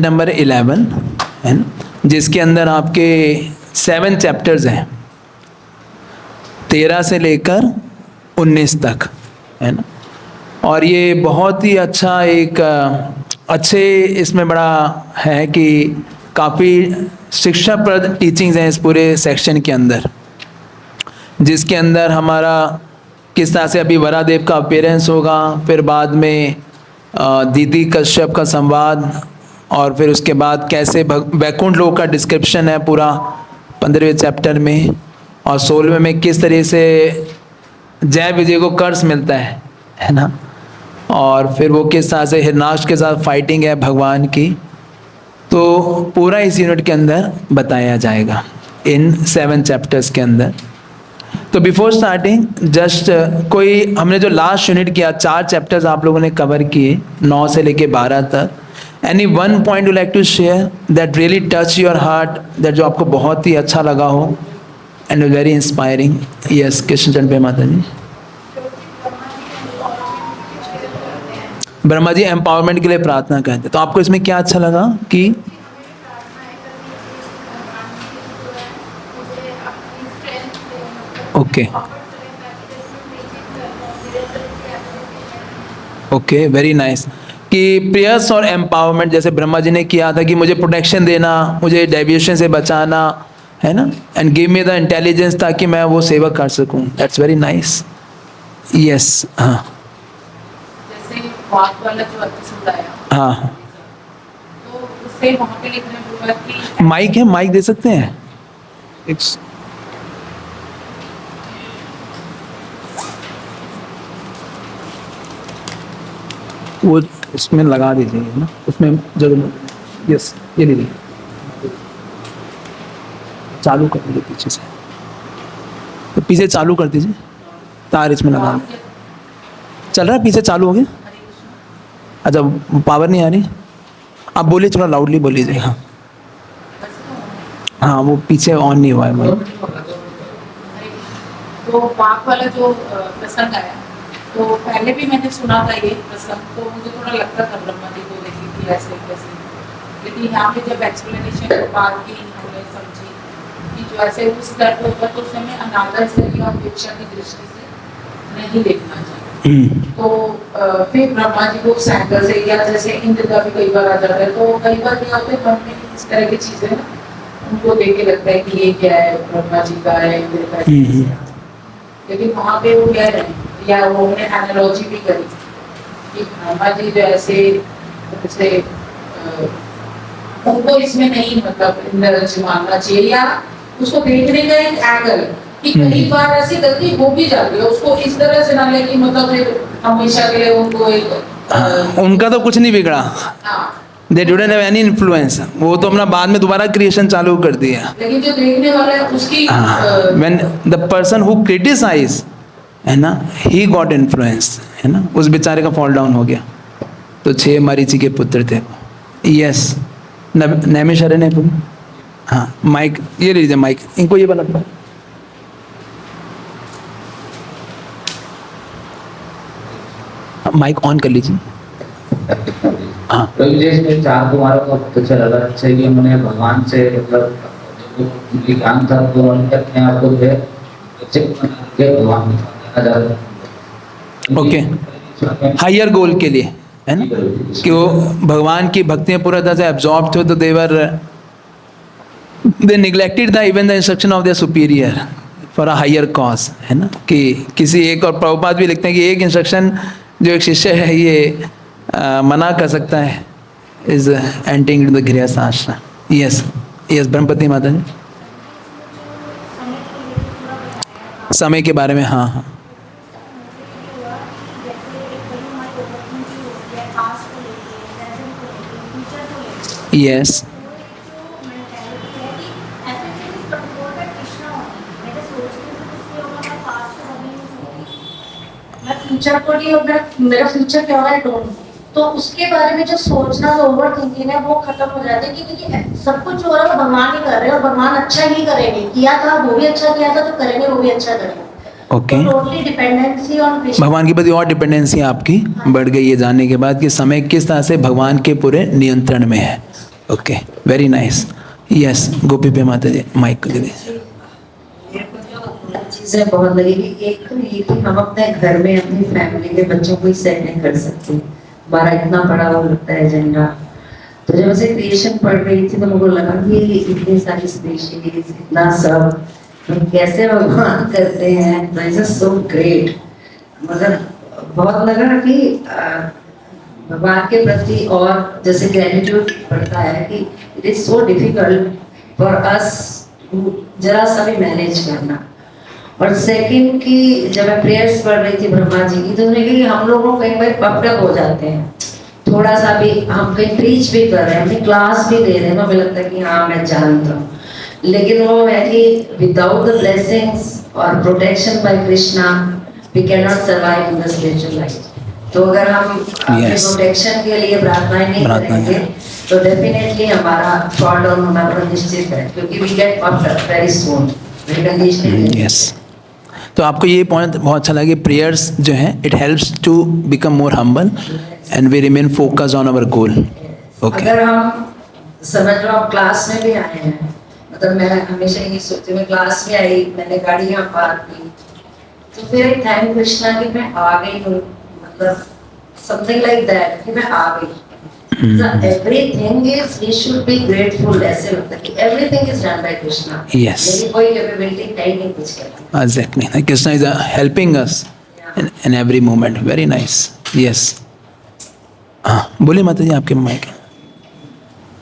Number 11 है ना, जिसके अंदर आपके 7 चैप्टर्स हैं, 13 से लेकर 19 तक, है ना। और ये बहुत ही अच्छा एक अच्छे इसमें बड़ा है कि काफ़ी शिक्षाप्रद टीचिंग्स हैं इस पूरे सेक्शन के अंदर, जिसके अंदर हमारा किस तरह से अभी वरादेव का अपीयरेंस होगा, फिर बाद में दीदी कश्यप का संवाद, और फिर उसके बाद कैसे वैकुंठ लोक का डिस्क्रिप्शन है पूरा 15वें चैप्टर में, और 16वें में किस तरह से जय विजय को कर्स मिलता है ना, और फिर वो किस तरह से हिरणाक्ष के साथ फाइटिंग है भगवान की, तो पूरा इस यूनिट के अंदर बताया जाएगा इन 7 चैप्टर्स के अंदर। तो बिफोर स्टार्टिंग जस्ट कोई हमने जो लास्ट यूनिट किया 4 चैप्टर्स आप लोगों ने कवर किए 9 से लेके 12 तक, any one point you like to share that really touch your heart, that जो आपको बहुत ही अच्छा लगा हो and very inspiring? Yes, Krishnachandra पे माता जी। ब्रह्मा जी एम्पावरमेंट के लिए प्रार्थना करते, तो आपको इसमें क्या अच्छा लगा कि ओके ओके, वेरी नाइस, कि प्रेयर्स और एम्पावरमेंट जैसे ब्रह्मा जी ने किया था कि मुझे प्रोटेक्शन देना, मुझे डेविएशन से बचाना, है ना, and give me the intelligence ताकि मैं वो सेवा कर सकूं। That's very nice. यस, हाँ जैसे वाक वाला जो एपिसोड आया, हाँ, तो उससे वहाँ पे लिखने बोला कि माइक है, माइक दे सकते हैं वो इसमें लगा दीजिए ना, उसमें जरूर। यस, ये लीजिए, चालू कर दीजिए पीछे से, तो पीछे चालू कर दीजिए, तार इसमें लगा दीजिए। चल रहा है पीछे, चालू हो गया? अच्छा, पावर नहीं आ रही? आप बोलिए, थोड़ा लाउडली बोल लीजिए। हाँ हाँ, वो पीछे ऑन नहीं हुआ है वो। तो वाक वाला जो प्रसंग आया, तो पहले भी मैंने सुना था ये प्रसंग, तो मुझे थोड़ा लगता था ब्रह्मा जी को लेके कि ऐसे कैसे, लेकिन यहाँ पे जब एक्सप्लेनेशन के बाद भी हमने समझी कि जो ऐसे उस डर को होगा तो उसमें अनादर से और भिक्षा की दृष्टि से नहीं देखना चाहिए। तो फिर ब्रह्मा जी को सैंकर से, या जैसे इंद्र का भी कई बार आ जाता है, तो कई बार क्या होता है मन में इस तरह की चीजें ना उनको देख के लगता है कि ये क्या है, ब्रह्मा जी का है, इंद्र का है, लेकिन वहाँ पे वो कह रहे हैं, या वो उन्होंने एनालॉजी भी करी कि ब्रह्मा जी जो ऐसे उनको इसमें नहीं मतलब इंद्र मानना चाहिए, या उसको देखने का एक एंगल कि कई बार ऐसी गलती हो भी जाती है, उसको इस तरह से ना ले कि मतलब फिर हमेशा के लिए उनको एक उनका तो कुछ नहीं बिगड़ा, they didn't have any influence, वो तो अपना बाद में दोबारा क्रिएशन चालू कर दिया। लेकिन जो देखने वाला है उसकी when the person who criticize, है ना, he got influence, है ना, उस बेचारे का फॉल डाउन हो गया। तो 6 मरीचि के पुत्र थे। यस, नैमिषारण्य है। हाँ, माइक ये लीजिए, माइक इनको ये बना दो। माइक ऑन कर लीजिए। हाँ, तो जैसे 4 कुमारों को पता चला था कि उन्होंने भगवान से मतलब उनकी ज्ञान था, तो उन्होंने अपने आप को जो है भगवान ओके, हायर गोल के लिए, है ना, कि वो भगवान की भक्ति में पूरा तरह से एब्जॉर्ब थे, तो they neglected the even the instruction of the superior for a higher cause, है ना, कि किसी एक, और प्रभुपाद भी लिखते हैं कि एक इंस्ट्रक्शन जो एक शिष्य है ये मना कर सकता है, इज एंटिंग टू द गृहस्थ आश्रम। यस यस, ब्रह्मपति माता जी, समय के बारे में। हाँ हाँ, यस, फ्यूचर को नहीं, मेरा फ्यूचर क्या होगा आई डोंट नो, तो उसके बारे में जो सोचना, जो ओवर थिंकिंग है वो खत्म हो जाती है, क्योंकि सब कुछ जो हो रहा है वो भगवान ही कर रहे हैं, और भगवान अच्छा ही करेंगे, किया था वो भी अच्छा किया था, जो करेंगे वो भी अच्छा करेंगे। Okay, totally dependency on Krishna, भगवान के प्रति और डिपेंडेंसी आपकी बढ़ गई है जानने के बाद कि समय किस तरह से भगवान के पूरे नियंत्रण में है। Okay, very nice. यस, गोपी पे माता जी माइक को दे दीजिए. मेरे को जो चीजें बहुत लगी कि एक तो ये कि हम अपने घर में अपनी फैमिली के बच्चों को ही सेट नहीं कर सकते, हमारा इतना बड़ा वो लगता है एजेंडा. तो जब ऐसे क्रिएशन पढ़ रही थी तो मुझे लगा कि इतनी सारी स्पीशीज, इतना सब तो कैसे भगवान करते हैं. This is so great. मतलब बहुत लगा कि भगवान के प्रति और जैसे ग्रेटिट्यूड पड़ता है कि it is so difficult for us जरा सा भी मैनेज करना. और सेकंड कि जब मैं प्रेयर्स पढ़ रही थी ब्रह्मा जी की तो उन्होंने कहा कि हम लोगों कई बार पकड़क हो जाते हैं, थोड़ा सा भी हम कहीं प्रीच भी कर रहे हैं, अपनी क्लास भी दे रहे हैं, तो हमें लगता है कि हाँ मैं जानता हूँ. लेकिन वो है कि विदाउट द ब्लेसिंग्स और protection by Krishna we can not survive in the spiritual life. तो अगर हम अपने Yes. प्रोटेक्शन के लिए प्रार्थनाएं नहीं करेंगे तो डेफिनेटली हमारा फॉल डाउन होना बड़ा निश्चित है, क्योंकि we get popped very soon conditioning. Yes. तो आपको ये पॉइंट बहुत अच्छा लगा कि प्रेयर्स जो है it helps to become more humble and we remain focused on our goal. Okay. अगर हम समझ लो आप क्लास में भी आए हैं, मतलब मैं हमेशा यही सोचती हूँ, मैं क्लास में आई, मैंने गाड़ी यहाँ पार्क की तो फिर एक थैंक कृष्णा कि मैं आ गई हूँ, मतलब समथिंग लाइक दैट कि मैं आ गई. So everything is we should be grateful. ऐसे लगता है कि everything is done by Krishna. Yes. मेरी कोई capability है ही नहीं कुछ करने. Exactly. Like Krishna is helping us in every moment. Very nice. Yes. हाँ, बोलिए माता जी, आपके माइक.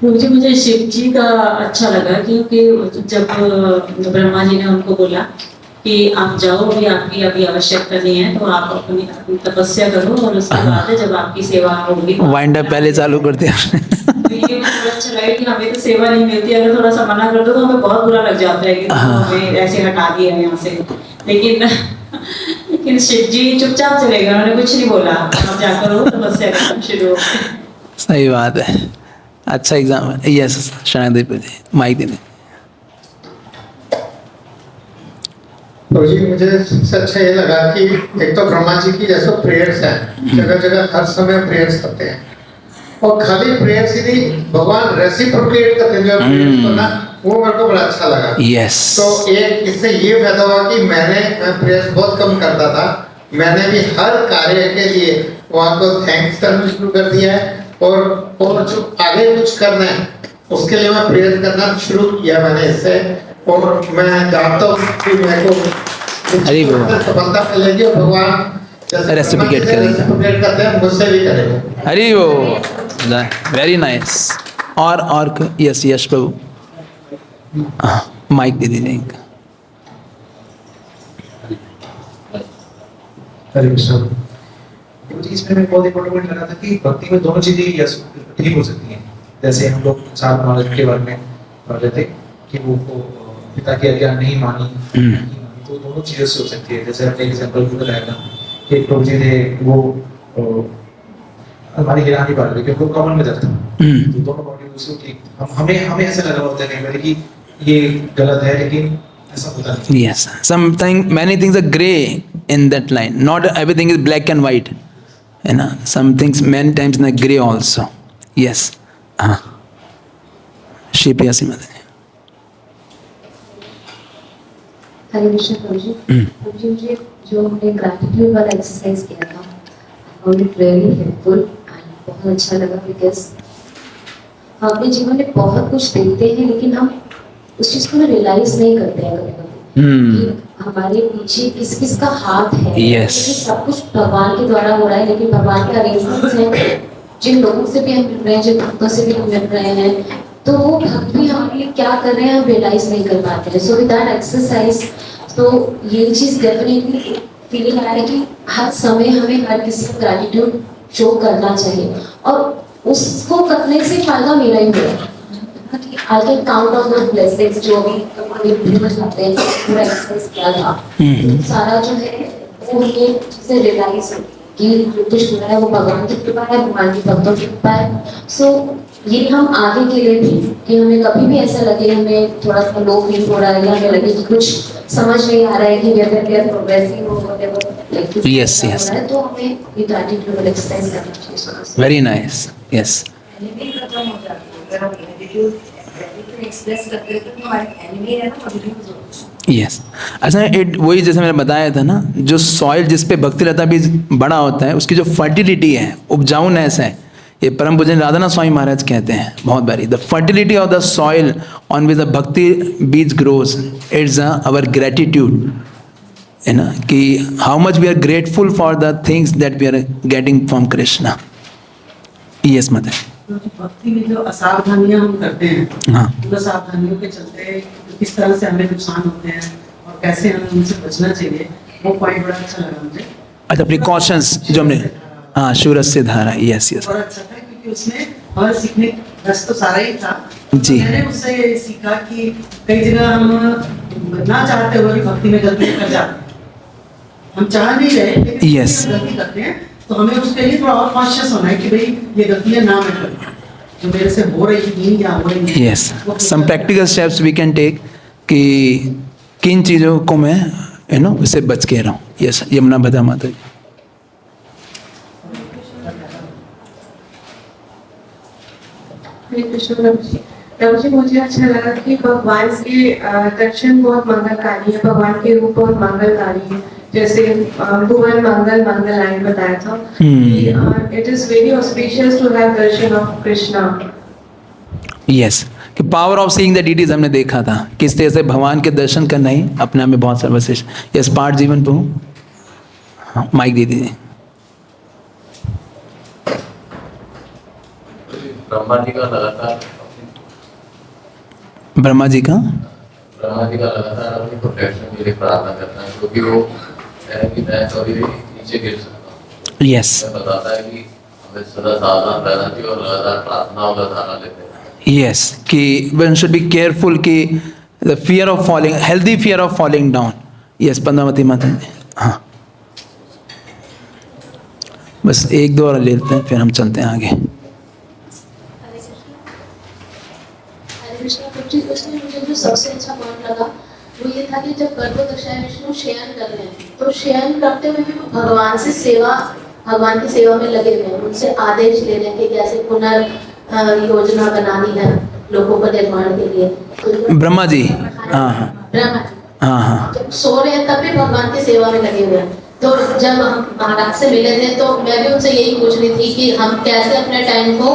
मुझे शिव जी का अच्छा लगा, क्योंकि जब ब्रह्मा जी ने उनको बोला कि आप जाओ, अभी आपकी आवश्यकता नहीं है, तो आप अपनी तपस्या करो और उसके बाद जब आपकी सेवा होगी. वाइंड अप पहले चालू करते हैं. तो ये मुझे अच्छा लगा कि हमें तो सेवा नहीं मिलती, अगर थोड़ा सा मना कर दो तो हमें बहुत बुरा लग जाता है कि हमें ऐसे हटा दिया यहाँ से. लेकिन शिव जी चुपचाप चले गए, उन्होंने कुछ नहीं बोला, आप जाकर हो तपस्या करना शुरू. सही बात है. अच्छा एग्जाम है. यस, शरणदीप जी माइक दे दें. तो जी मुझे सबसे अच्छा ये लगा कि एक तो ब्रह्मा जी की जैसे प्रेयर्स हैं, जगह जगह हर समय प्रेयर्स करते हैं, और खाली प्रेयर्स ही नहीं, भगवान रेसिप्रोकेट करते हैं जो प्रेयर्स को ना, वो मेरे को बड़ा अच्छा लगा. यस. तो एक इससे ये फायदा हुआ कि मैं प्रेयर्स बहुत कम करता था, मैंने भी हर कार्य के लिए वहाँ को थैंक्स करना शुरू कर दिया है, और जो आगे कुछ करना है उसके लिए मैं प्रेयर करना शुरू किया मैंने इससे. और मैं जानता हूँ कि मेरे को सफलता मिलेगी, और भगवान जैसे रेसिप्रोकेट करते हैं मुझसे भी करेंगे. हरी वो. Very nice. और यस यश प्रभु, माइक दे दीजिए. हरे कृष्ण. तो इसमें मैं बहुत इंपॉर्टेंट लगा था कि भक्ति में दोनों चीजें ठीक हो सकती हैं. जैसे हम लोग सात नॉलेज के बारे में पढ़ रहे थे कि वो पिता की आज्ञा नहीं मानी, तो दोनों चीजें से हो सकती है. जैसे हमने एग्जांपल भी बताया था कि एक प्रभु जी थे, वो हमारी गिरा नहीं पा रहे क्योंकि वो कॉमन में था, तो दोनों बॉडी उसको ठीक. हमें ऐसा लगा होता है कई बार कि ये गलत है, लेकिन ऐसा होता नहीं. Yes, many things are grey in that line. Not everything is black and white. You know, some things many times in the grey also. Yes. Shri Priyasi Mother. हरे कृष्ण प्रभु जी. प्रभु जी, मुझे जो हमने ग्रैटिट्यूड वाला एक्सरसाइज किया था, found it really helpful and बहुत अच्छा लगा, because हम अपने जीवन में बहुत कुछ देखते हैं लेकिन हम उस चीज को ना रियलाइज नहीं करते हैं कभी-कभी कि हमारे पीछे किस किस का हाथ है. Yes. सब कुछ भगवान के द्वारा हो रहा है, लेकिन भगवान के अरेंजमेंट्स हैं. जिन लोगों से भी हम मिल रहे हैं, जिन भक्तों से भी हम मिल रहे हैं, तो वो भक्त भी हमारे लिए क्या कर रहे हैं हम रियलाइज नहीं कर पाते हैं. सो विद दैट एक्सरसाइज तो ये चीज़ डेफिनेटली फीलिंग आ रहा है कि हर समय हमें हर किसी को ग्रैटिट्यूड शो करना चाहिए, और उसको करने से फायदा मेरा ही हो रहा है. I can count on the blessings जो अभी भूल जाते हैं. पूरा एक्सरसाइज किया था, सारा जो है वो ये चीज़ें रियलाइज होती है कि जो कुछ हो रहा है वो भगवान की कृपा है, भगवान की भक्तों की कृपा है. सो ये हम आगे के लिए भी कि हमें कभी भी ऐसा लगे हमें थोड़ा सा लो फील हो रहा है या हमें लगे कि कुछ समझ नहीं आ रहा है कि वेदर वी आर प्रोग्रेसिंग और व्हाटएवर, Yes, yes. तो हमें ये ग्रैटिट्यूड एक्सरसाइज करना चाहिए. Very nice. Yes. पहले भी खत्म हो जाती है. अगर हम एटीट्यूड एक्सप्रेस करते हैं तो हमारे एनिमी है ना, रिड्यूस होता है। यस अच्छा, इट वही जैसे मैंने बताया था ना, जो सॉइल जिस पे भक्ति लता बीज बड़ा होता है उसकी जो फर्टिलिटी है, उपजाऊनेस है, ये परम पूजन राधानाथ स्वामी महाराज कहते हैं बहुत बारी, the fertility of the soil on which the bhakti beej grows, it's our gratitude, है ना, कि how much we are grateful for the things that we are getting from Krishna. Yes mother. भक्ति में जो असावधानियां हम करते हैं, हाँ उन सावधानियों के चलते किस तरह से हमें नुकसान होते हैं और कैसे हमें उनसे बचना चाहिए, वो पॉइंट बड़ा अच्छा लगा मुझे। अच्छा, प्रिकॉशंस जो हमने, हाँ सूरज से धारा, यस यस बड़ा अच्छा था क्योंकि उसमें हमारे सीखने रस तो सारा ही था जी। मैंने उससे ये सीखा कि कई जगह हम ना चाहते हुए भी भक्ति में गलतियां कर जाते हैं, हम चाह नहीं रहे लेकिन Yes. गलती करते हैं, तो हमें उसके लिए थोड़ा और कॉन्शियस होना है कि भाई ये गलतियां ना मैं करूं जो मेरे से हो रही थी या हो रही थी। Yes, some practical steps we can take कि किन चीज़ों को मैं उससे बच के रहूँ। यस यमुना बता माता जी। हरे कृष्ण प्रभु जी। प्रभु जी मुझे अच्छा लगा कि भगवान के दर्शन बहुत मंगलकारी है, भगवान के रूप बहुत मंगलकारी है, जैसे भुवन मंगल मंगलायन बताया था कि it is very auspicious to have darshan of Krishna. Yes, कि power of seeing the deities हमने देखा था, किस तरह से भगवान के दर्शन करना ही अपने आप में बहुत सर्वश्रेष्ठ। यस, पाठ जीवन प्रभु। हाँ माइक दे दीजिए। ब्रह्मा जी का लगातार अपनी प्रोटेक्शन के लिए प्रार्थना करना है, क्योंकि वो है कि मैं कभी भी नीचे गिर सकता हूँ। यस बताता है कि हमें सदा सावधान रहना चाहिए और लगातार प्रार्थनाओं का सहारा लेते हैं। यस, कि वन शुड बी केयरफुल कि the fear of falling, healthy fear of falling down. Yes Pandravati Mata ji. हाँ बस एक दो और ले लेते हैं फिर हम चलते हैं आगे। कृष्ण प्रभु जी, उसमें मुझे जो सबसे अच्छा पॉइंट लगा वो ये था कि जब गर्भोदशाएं विष्णु शयन कर रहे हैं तो शयन करते हुए भी वो भगवान की सेवा में लगे हुए हैं, उनसे आदेश ले रहे हैं कि कैसे योजना बनानी है लोगों का निर्माण के लिए। तो ब्रह्मा जी, हाँ हाँ ब्रह्मा हाँ हाँ, जब सो रहे हैं तब भी भगवान की सेवा में लगे हुए हैं। तो जब हम महाराज से मिले थे तो मैं भी उनसे यही पूछ रही थी कि हम कैसे अपने टाइम को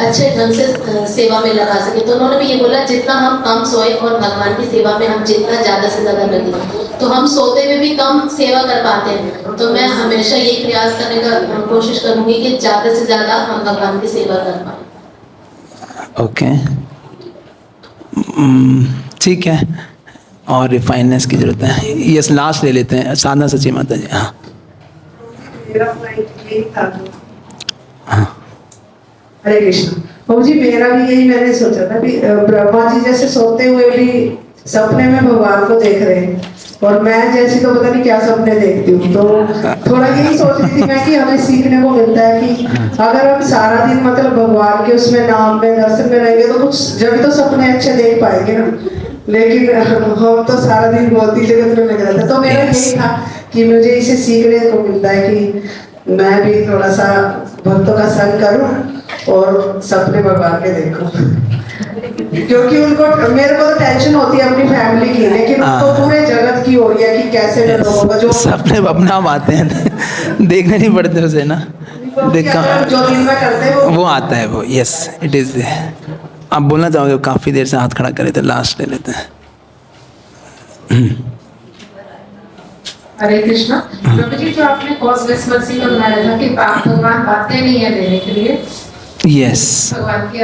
अच्छे ढंग से सेवा में लगा सके। तो उन्होंने भी ये बोला जितना हम कम सोए और भगवान की सेवा में हम जितना ज़्यादा से ज़्यादा लगे, तो हम सोते हुए भी कम सेवा कर पाते हैं। तो मैं हमेशा यही प्रयास करने का कोशिश करूँगी कि ज़्यादा से ज़्यादा हम भगवान की सेवा कर पाएँ। ओके ठीक है, और रिफाइननेस की जरूरत है। यस लास्ट ले लेते हैं साधना सची माता जी। हाँ मेरा पॉइंट यही था। हाँ हरे कृष्ण प्रभु जी, मेरा भी यही मैंने सोचा था कि ब्रह्मा जी जैसे सोते हुए भी सपने में भगवान को देख रहे हैं और मैं जैसी तो पता नहीं क्या सपने देखती हूँ। तो थोड़ा यही सोच रही थी मैं कि हमें सीखने को मिलता है कि अगर हम सारा दिन मतलब भगवान के उसमें नाम में दर्शन में रहेंगे तो कुछ जब तो सपने अच्छे देख पाएंगे ना, लेकिन हम तो सारा दिन भौतिक जगत में लगे रहते हैं। तो मेरा यही था कि मुझे इसे सीखने को मिलता है कि मैं भी थोड़ा सा भक्तों का संग करूं और सपने भगवान के देखूं, क्योंकि उनको मेरे को तो टेंशन होती है अपनी फैमिली की, लेकिन उनको पूरे जगत की हो रही है कि कैसे लोगों का जो सपने अपने आप आते हैं देखने नहीं पड़ते उसे ना, जो दिन में करते हैं वो आता है वो। Yes it is. आप बोलना चाहोगे? काफी देर से हाथ खड़ा करे थे, लास्ट ले लेते हैं। हरे कृष्णा प्रभु जी, जो आपने कॉजलेस मर्सी का बनाया था कि आप भगवान आते नहीं है देने के लिए, यस भगवान की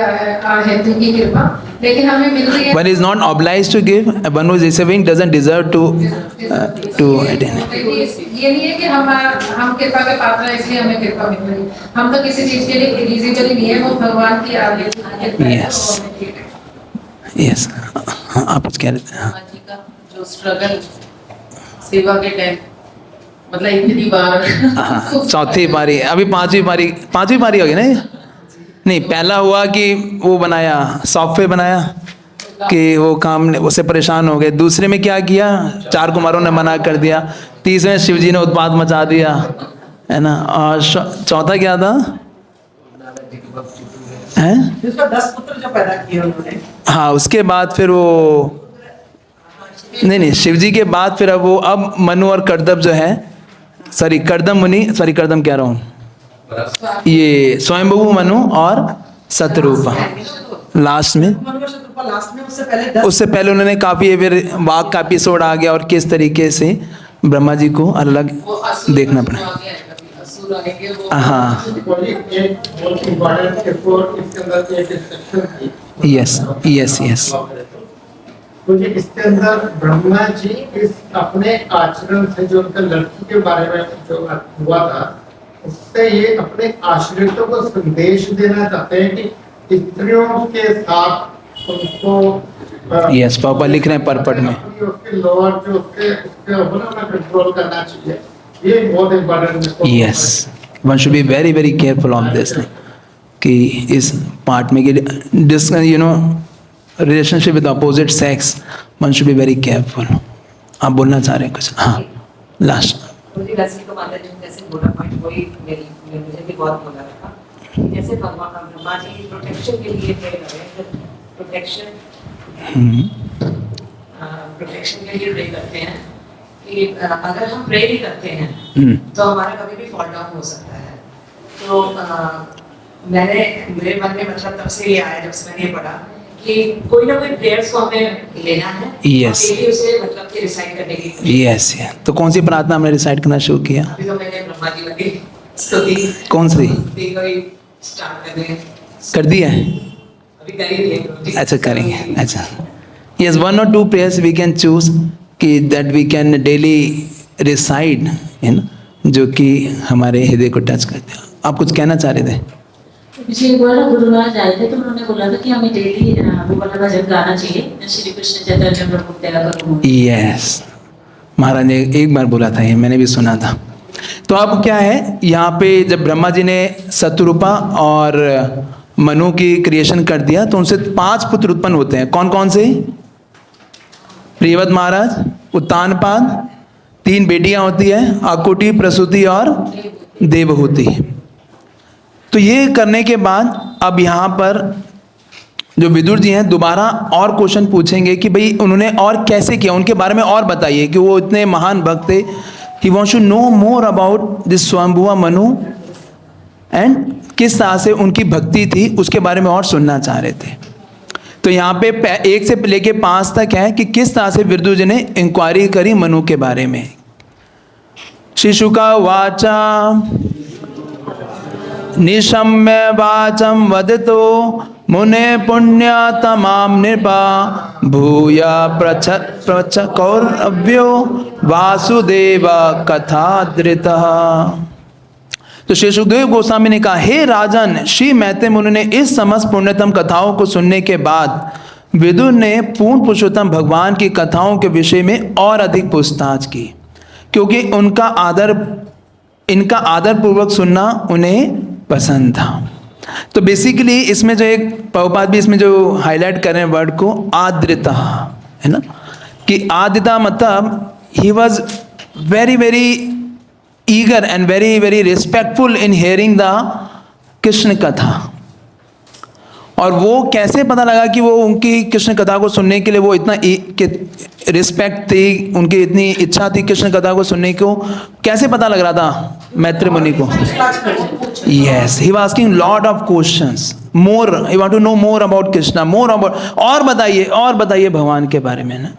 हेतु की कृपा, लेकिन हमें मिल रही है। One is not obliged to give. One who is receiving doesn't deserve to attain. ये नहीं है कि हम कृपा के पात्र हैं इसलिए हमें कृपा मिल रही है, हम तो किसी चीज के लिए एलिजिबल ही नहीं है, वो भगवान की Yes. Yes. हाँ आप कुछ कह रहे थे? हाँ जी का जो स्ट्रगल सेवा के टाइम, मतलब इतनी बार हाँ, चौथी बारी, अभी पांचवी बारी होगी ना? नहीं, पहला हुआ कि वो बनाया सॉफ्टवेयर बनाया कि वो काम उससे परेशान हो गए। दूसरे में क्या किया, 4 कुमारों ने मना कर दिया। तीसरे शिव जी ने उत्पात मचा दिया, है ना? और चौथा क्या था? हैं? जिसका 10 पुत्र जो पैदा किए उन्होंने, हाँ, उसके बाद फिर वो नहीं, शिव जी के बाद फिर अब मनु और कर्दम जो है, सॉरी कर्दम मुनि, सॉरी कर्दम कह रहा हूँ, ये स्वयंभू मनु और शतरूपा लास्ट में। लास्ट में उससे पहले उन्होंने काफी फिर वाघ का एपिसोड आ गया और किस तरीके से ब्रह्मा जी को अलग देखना पड़ा। हाँ, यस यस यस। मुझे इसके अंदर ब्रह्मा जी इस अपने आचरण से जो उनका लड़की के बारे में जो हुआ था, उससे ये अपने आश्रितों को संदेश देना चाहते हैं कि स्त्रियों के साथ उनको यस पापा लिख रहे हैं परपट में, उसके लोअर जो उसके ऊपर ना कंट्रोल करना चाहिए। ये बहुत इम्पोर्टेंट है। Yes, one should be very very careful of this, कि इस पार्ट में कि you know relationship with opposite sex, one should be very careful. आप बोलना चाह रहे हैं कुछ? हाँ, लास्ट। मुझे वैसे तो माता जी ने जैसे बोला पॉइंट वही मुझे भी बहुत बोला था, जैसे भगवान ब्रह्मा जी प्रोटेक्शन के लिए प्रे कर रहे हैं, प्रोटेक्शन के लिए प्रे करते हैं कि अगर हम प्रे नहीं करते हैं तो हमारा कभी भी फॉल डाउन हो सकता है। तो मेरे मन में मतलब तब से ये आया जब से मैंने ये पढ़ा कि कोई ना कोई प्रेयर्स को हमें लेना है। Yes. और डेली उसे मतलब कि रिसाइट करने की। यस, तो कौन सी प्रार्थना हमने रिसाइट करना शुरू किया? अभी तो मैंने ब्रह्मा जी वाली स्तुति कौन सी स्टार्ट करने कर दिया है? अभी कर ही दिए। अच्छा, करेंगे। अच्छा, yes, 1 or 2 prayers we can choose कि that we can daily recite, है ना, जो कि हमारे हृदय को टच करते हैं। आप कुछ कहना चाह रहे थे? मुझे एक बार गुरु महाराज आए थे तो उन्होंने बोला था कि हमें डेली वो वाला भजन गाना चाहिए, श्री कृष्ण चैतन्य प्रभु दया करो। यस, महाराज ने एक बार बोला था, ये मैंने भी सुना था। तो अब क्या है, यहाँ पे जब ब्रह्मा जी ने शतरूपा और मनु की क्रिएशन कर दिया तो उनसे 5 पुत्र उत्पन्न होते हैं। कौन कौन से? प्रियव्रत महाराज, उत्तानपाद, 3 बेटियां होती है, आकुटी, प्रसूति और देवहूति। तो ये करने के बाद अब यहाँ पर जो विदुर जी हैं दोबारा और क्वेश्चन पूछेंगे कि भाई उन्होंने और कैसे किया, उनके बारे में और बताइए कि वो इतने महान भक्त थे। He wants to know more about this Swayambhuva Manu and किस तरह से उनकी भक्ति थी, उसके बारे में और सुनना चाह रहे थे। तो यहाँ पे 1 से लेके 5 तक है कि किस तरह से विदुर जी ने इंक्वायरी करी मनु के बारे में। शिशुका वाचा निशम्य वाचम वदतो मुने पुण्य तमाम नृपा भूया प्रच कौरव्यो वासुदेव कथादृतः। तो श्री सुखदेव गोस्वामी ने कहा, हे राजन, श्री मैत्रेय मुनि ने इस समस्त पुण्यतम कथाओं को सुनने के बाद विदुर ने पूर्ण पुरुषोत्तम भगवान की कथाओं के विषय में और अधिक पूछताछ की, क्योंकि इनका आदर पूर्वक सुनना उन्हें पसंद था। तो बेसिकली इसमें जो एक प्रभुपाद भी इसमें जो हाईलाइट कर रहे हैं वर्ड को, आद्रता, है ना, कि आद्रता मतलब he was very very eager and very very respectful in hearing the Krishna कथा। और वो कैसे पता लगा कि वो उनकी कृष्ण कथा को सुनने के लिए वो इतना रिस्पेक्ट थी, उनकी इतनी इच्छा थी कृष्ण कथा को सुनने को, कैसे पता लग रहा था मैत्रेय मुनि को? Yes, he was asking lot of questions, more, he want to know more about Krishna, more about, और बताइए भगवान के बारे में ना।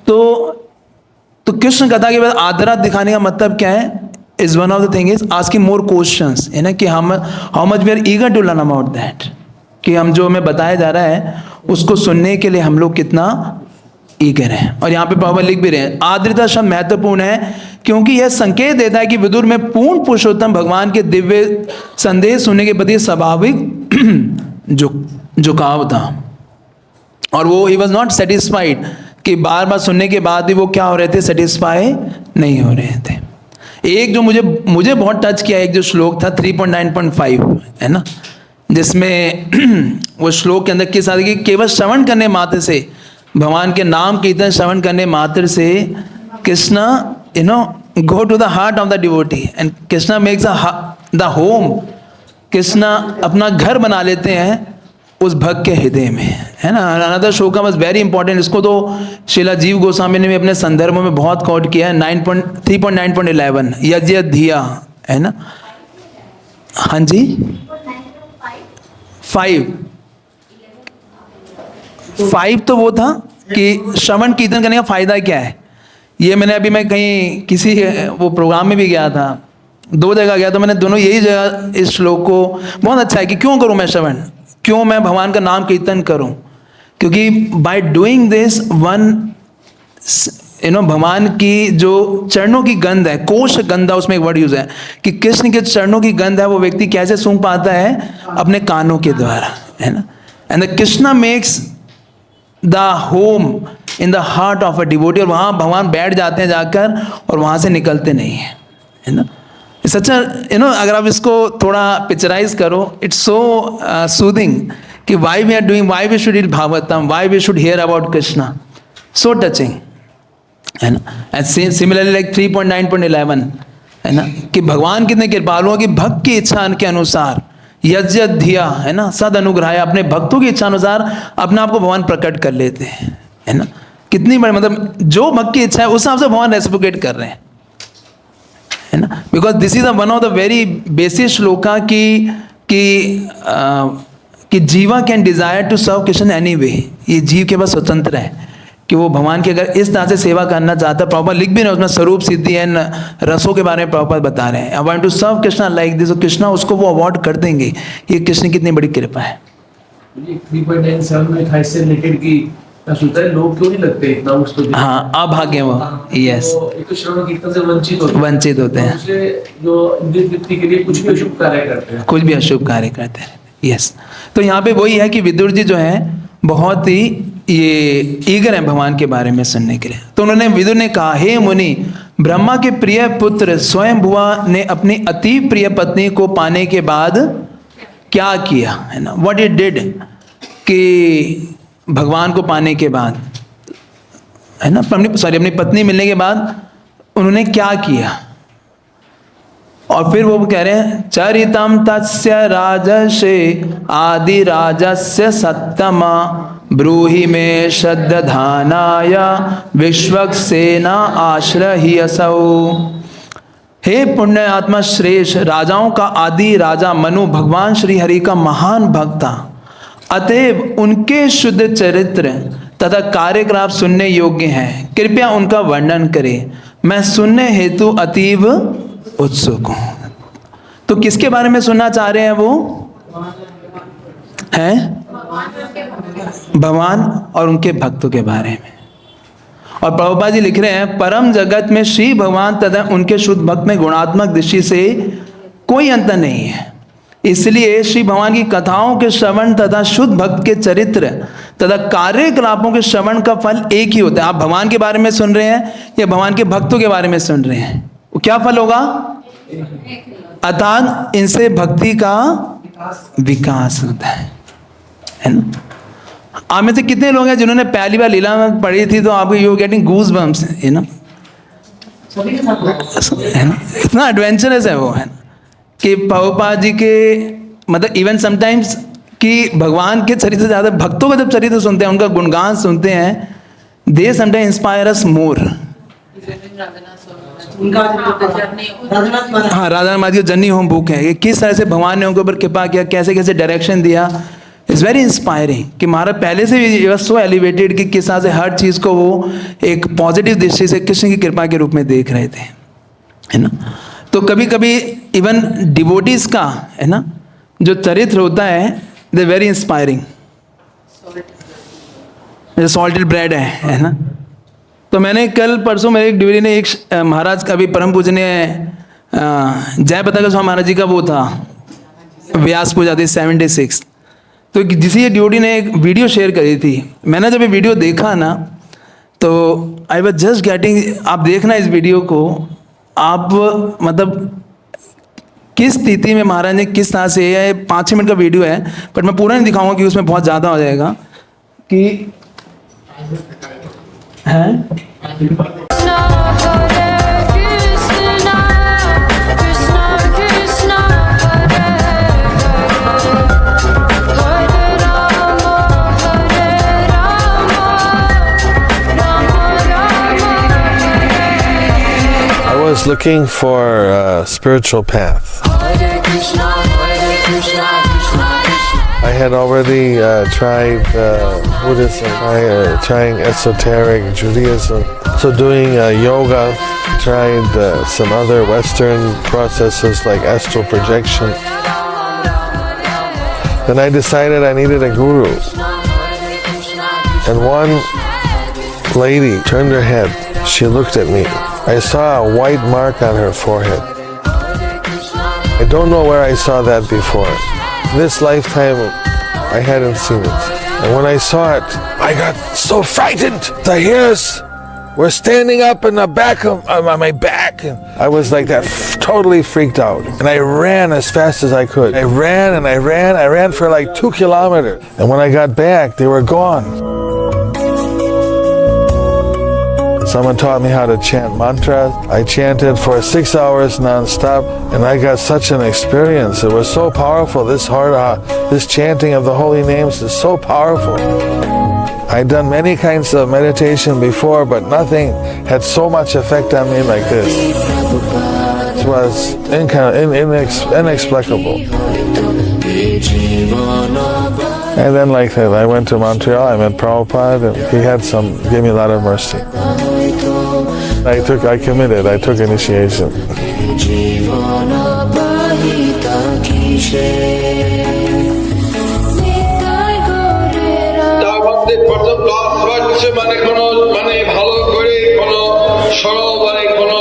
तो कृष्ण कथा के बाद आदरा दिखाने का मतलब क्या है? Is one of the thing is asking more questions, है ना, कि how much we are eager to learn about that, कि हम जो हमें बताया जा रहा है उसको सुनने के लिए हम लोग कितना ईगर हैं। और यहाँ पे प्रभुपाद लिख भी रहे हैं, आद्रता शब्द महत्वपूर्ण है क्योंकि यह संकेत देता है कि विदुर में पूर्ण पुरुषोत्तम भगवान के दिव्य संदेश सुनने के प्रति स्वाभाविक झुकाव था। और वो ही वॉज नॉट सेटिस्फाइड, कि बार बार सुनने के बाद भी वो क्या हो रहे थे, सेटिस्फाई नहीं हो रहे थे। एक जो मुझे बहुत टच किया, एक जो श्लोक था 3.9.5, है ना, जिसमें वो श्लोक के अंदर किस तरह की केवल श्रवण करने मात्र से, भगवान के नाम कीर्तन श्रवण करने मात्र से Krishna go to the heart of the devotee and Krishna makes the home Krishna अपना घर बना लेते हैं उस भक्त के हृदय में, है ना। Another shloka was very important. इसको तो श्रीला जीव गोस्वामी ने भी अपने संदर्भों में बहुत कोट किया है। 3.9.11 यज्ञ धिया, है ना। हाँ जी, 5 तो वो था कि श्रवण कीर्तन करने का फायदा क्या है। ये मैं कहीं किसी वो प्रोग्राम में भी गया था, 2 जगह गया, तो मैंने दोनों यही जगह इस श्लोक को, बहुत अच्छा है कि क्यों करूं मैं श्रवण, क्यों मैं भगवान का नाम कीर्तन करूं, क्योंकि बाय डूइंग दिस वन भगवान की जो चरणों की गंध है, कोश गंधा, उसमें एक वर्ड यूज है कि कृष्ण के चरणों की गंध है, वो व्यक्ति कैसे सूंघ पाता है, अपने कानों के द्वारा, है ना। And the Krishna makes the home in the heart of a devotee, और वहाँ भगवान बैठ जाते हैं जाकर और वहाँ से निकलते नहीं हैं, है ना। सच अगर आप इसको थोड़ा पिक्चराइज करो, इट्स सो सूदिंग कि why we are doing, why we should read Bhagavatam, why we should hear about Krishna, so touching, है ना। एंड सिमिलरली लाइक 3.9.11, है ना, कि भगवान कितने कृपालु हैं कि भक्त की इच्छा के अनुसार यज्ञ धिया, है ना, सद अनुग्रह, अपने भक्तों की इच्छा अनुसार अपने आप को भगवान प्रकट कर लेते हैं, है ना। कितनी बड़ी, मतलब जो भक्त की इच्छा है उस हिसाब से भगवान रेसिप्रोकेट कर रहे हैं, है ना। Because this is one of the very basic shloka कि jiva can desire to serve Krishna any way. ये जीव के पास स्वतंत्र है कि वो भगवान की अगर इस तरह से सेवा करना चाहता है। प्रॉपर लिख भी नहीं उसमें, स्वरूप सिद्धि एंड रसों के बारे में प्रॉपर बता रहे हैं, I want to serve Krishna like this, Krishna उसको वो अवॉर्ड कर देंगे। ये कृष्ण की कितनी बड़ी कृपा है। 3.97 में था इससे रिलेटेड की सोचता है लोग क्यों नहीं लगते इतना उसको। हाँ, अभाग्य वो, यस, एक तो श्रवण कीर्तन से वंचित होते हैं, हैं, जो इंद्रिय तृप्ति के लिए कुछ भी अशुभ कार्य करते हैं, कुछ भी अशुभ कार्य करते हैं, यस। तो यहाँ पे वही है कि विदुर जी जो है बहुत ही ये ईगर है भगवान के बारे में सुनने के लिए। तो उन्होंने, विदुर ने कहा, हे मुनि, ब्रह्मा के प्रिय पुत्र स्वयं भुआ ने अपनी अति प्रिय पत्नी को पाने के बाद क्या किया, है ना, व्हाट इट डिड, कि भगवान को पाने के बाद, है ना, अपनी पत्नी मिलने के बाद उन्होंने क्या किया। और फिर वो कह रहे हैं, चरितम तस्य राजर्षे आदि राजस्य सत्तमा ब्रूहि में श्रद्धानाय विश्वक्सेना आश्रयसौ। हे पुण्य आत्मा श्रेष्ठ, राजाओं का आदि राजा मनु भगवान श्री हरि का महान भक्त था, अतएव उनके शुद्ध चरित्र तथा कार्यकलाप सुनने योग्य हैं, कृपया उनका वर्णन करें, मैं सुनने हेतु अतीव उत्सुक हूं। तो किसके बारे में सुनना चाह रहे हैं वो, हैं भगवान और उनके भक्तों के बारे में। और प्रभुपाद जी लिख रहे हैं, परम जगत में श्री भगवान तथा उनके शुद्ध भक्त में गुणात्मक दृष्टि से कोई अंतर नहीं है, इसलिए श्री भगवान की कथाओं के श्रवण तथा शुद्ध भक्त के चरित्र तथा कार्यकलापों के श्रवण का फल एक ही होता है। आप भगवान के बारे में सुन रहे हैं या भगवान के भक्तों के बारे में सुन रहे हैं, वो क्या फल होगा, अर्थात इनसे भक्ति का विकास होता है ना। आप में से कितने लोग हैं जिन्होंने पहली बार लीला में पढ़ी थी, तो आपको यू गेटिंग गूज बम्स, है ना, इतना एडवेंचरस है वो, है ना, कि प्रभुपाद जी के, मतलब इवन समटाइम्स कि भगवान के चरित्र से ज़्यादा भक्तों का जब चरित्र सुनते हैं, उनका गुणगान सुनते हैं, दे समटाइम्स इंस्पायर अस मोर। हाँ, Radha Madhav journey home book है, किस तरह से भगवान ने उनके ऊपर कृपा किया, कैसे कैसे डायरेक्शन दिया, इट्स वेरी इंस्पायरिंग। कि महाराज पहले से भी सो एलिवेटेड कि किस तरह से हर चीज़ को वो एक पॉजिटिव दृष्टि से कृष्ण की कृपा के रूप में देख रहे थे, है ना। तो कभी कभी इवन डिवोटीज का, है ना, जो चरित्र होता है, they very inspiring. Salted bread है ना। तो मैंने कल परसों मेरे एक डिवोटी ने, एक महाराज का भी परम पूजनीय जयप्रताप गोस्वामी महाराज जी का वो था, व्यास पूजा थी 76। तो जिसी डिवोटी ने एक वीडियो शेयर करी थी, मैंने जब ये वीडियो देखा ना, तो आई वाज जस्ट गेटिंग, आप देखना इस वीडियो को, आप मतलब किस स्थिति में महाराज ने किस तरह से, ये 5-6 मिनट का वीडियो है, पर मैं पूरा नहीं दिखाऊंगा कि उसमें बहुत ज़्यादा हो जाएगा कि हैं। was looking for a spiritual path. I had already tried Buddhism, trying esoteric Judaism. So doing yoga, tried some other Western processes like astral projection. Then I decided I needed a guru. And one lady turned her head. She looked at me. I saw a white mark on her forehead. I don't know where I saw that before. This lifetime, I hadn't seen it. And when I saw it, I got so frightened. The hairs were standing up in the back of my back. And I was like that, totally freaked out. And I ran as fast as I could. I ran and I ran. I ran for like 2 kilometers. And when I got back, they were gone. Someone taught me how to chant mantras. I chanted for 6 hours non-stop, and I got such an experience. It was so powerful. This chanting of the holy names is so powerful. I'd done many kinds of meditation before, but nothing had so much effect on me like this. It was inexplicable. And then like that, I went to Montreal, I met Prabhupada, and he gave me a lot of mercy. I committed, I took initiation. তার মধ্যে প্রথম class হচ্ছে মানে কোনো মানে ভালো করে কোনো সরল মানে কোনো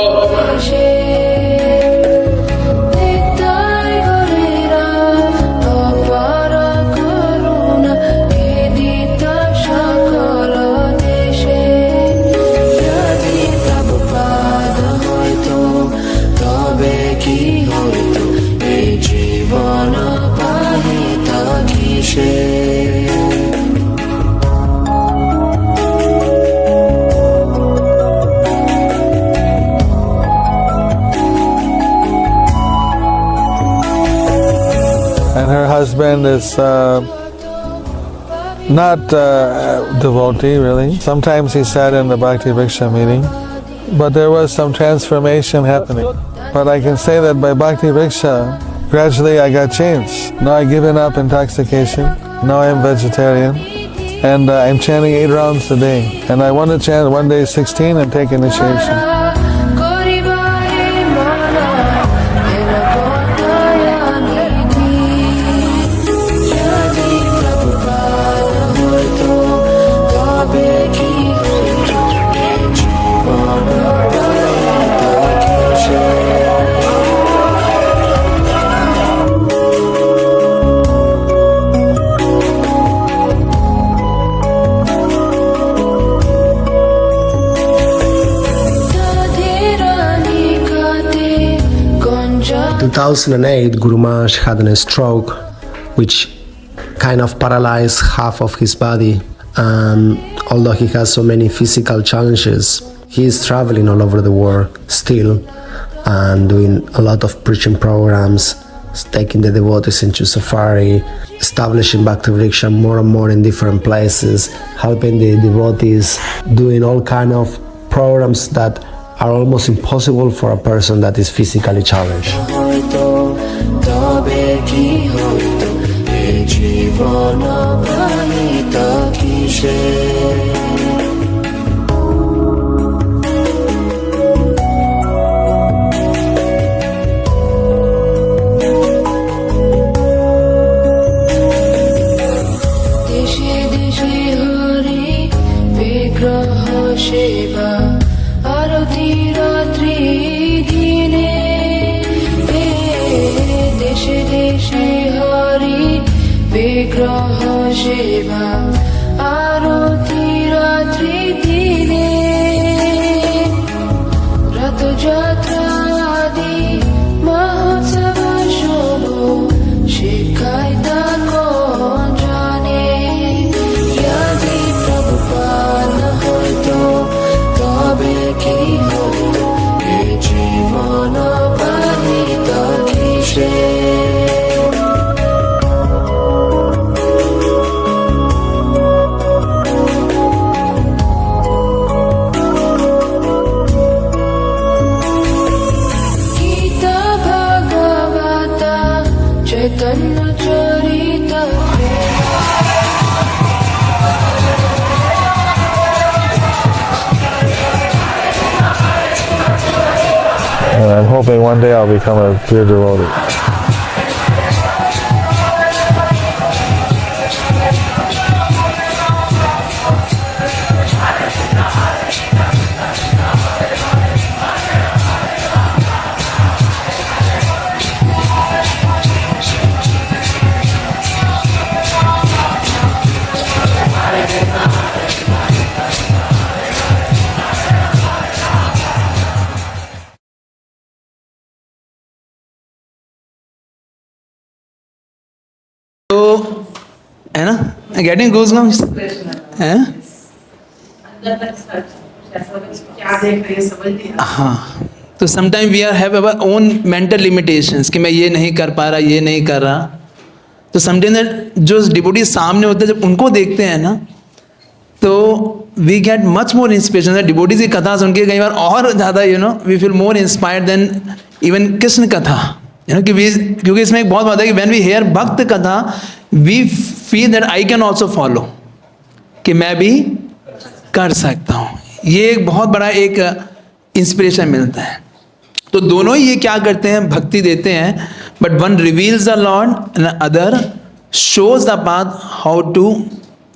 And her husband is not devotee really. Sometimes he sat in the Bhakti Vriksha meeting, but there was some transformation happening. But I can say that by Bhakti Vriksha, gradually I got changed. Now I've given up intoxication. Now I'm vegetarian. And I'm chanting 8 rounds a day. And I want to chant one day 16 and take initiation. In 2008, Guru Maharaj had a stroke which kind of paralyzed half of his body, and although he has so many physical challenges, he is traveling all over the world still and doing a lot of preaching programs, taking the devotees into safari, establishing Bhakti Vriksha more and more in different places, helping the devotees, doing all kind of programs that are almost impossible for a person that is physically challenged. বিগ্রহ সেবা আরতি রাত্রি দিনে রথযাত্রা আদি মহোৎসব শুভ শিক্ষায় তা কোন জানে যদি প্রভুপাদ হইতো তবে কি হইতো এই জীবন পাহিত কিসে hoping one day I'll become a pure devotee. तो है ना, गेटिंग गूज़बम्प्स हैं। क्या देख रही है समझ नहीं आता। हाँ, तो sometime we are have our own mental limitations कि मैं ये नहीं कर पा रहा, ये नहीं कर रहा। तो समटाइम जो डिवोटी सामने होते हैं, जब उनको देखते हैं ना, तो we get much more inspiration. Devotees की कथा सुन के कई बार और ज़्यादा we feel more inspired than even Krishna katha, क्योंकि इसमें एक बहुत बात है कि when we hear bhakta katha we feel that I can also follow, कि मैं भी कर सकता हूँ। ये एक बहुत बड़ा एक इंस्पिरेशन मिलता है। तो दोनों ही ये क्या करते हैं, भक्ति देते हैं, but one reveals the lord and other shows the path how to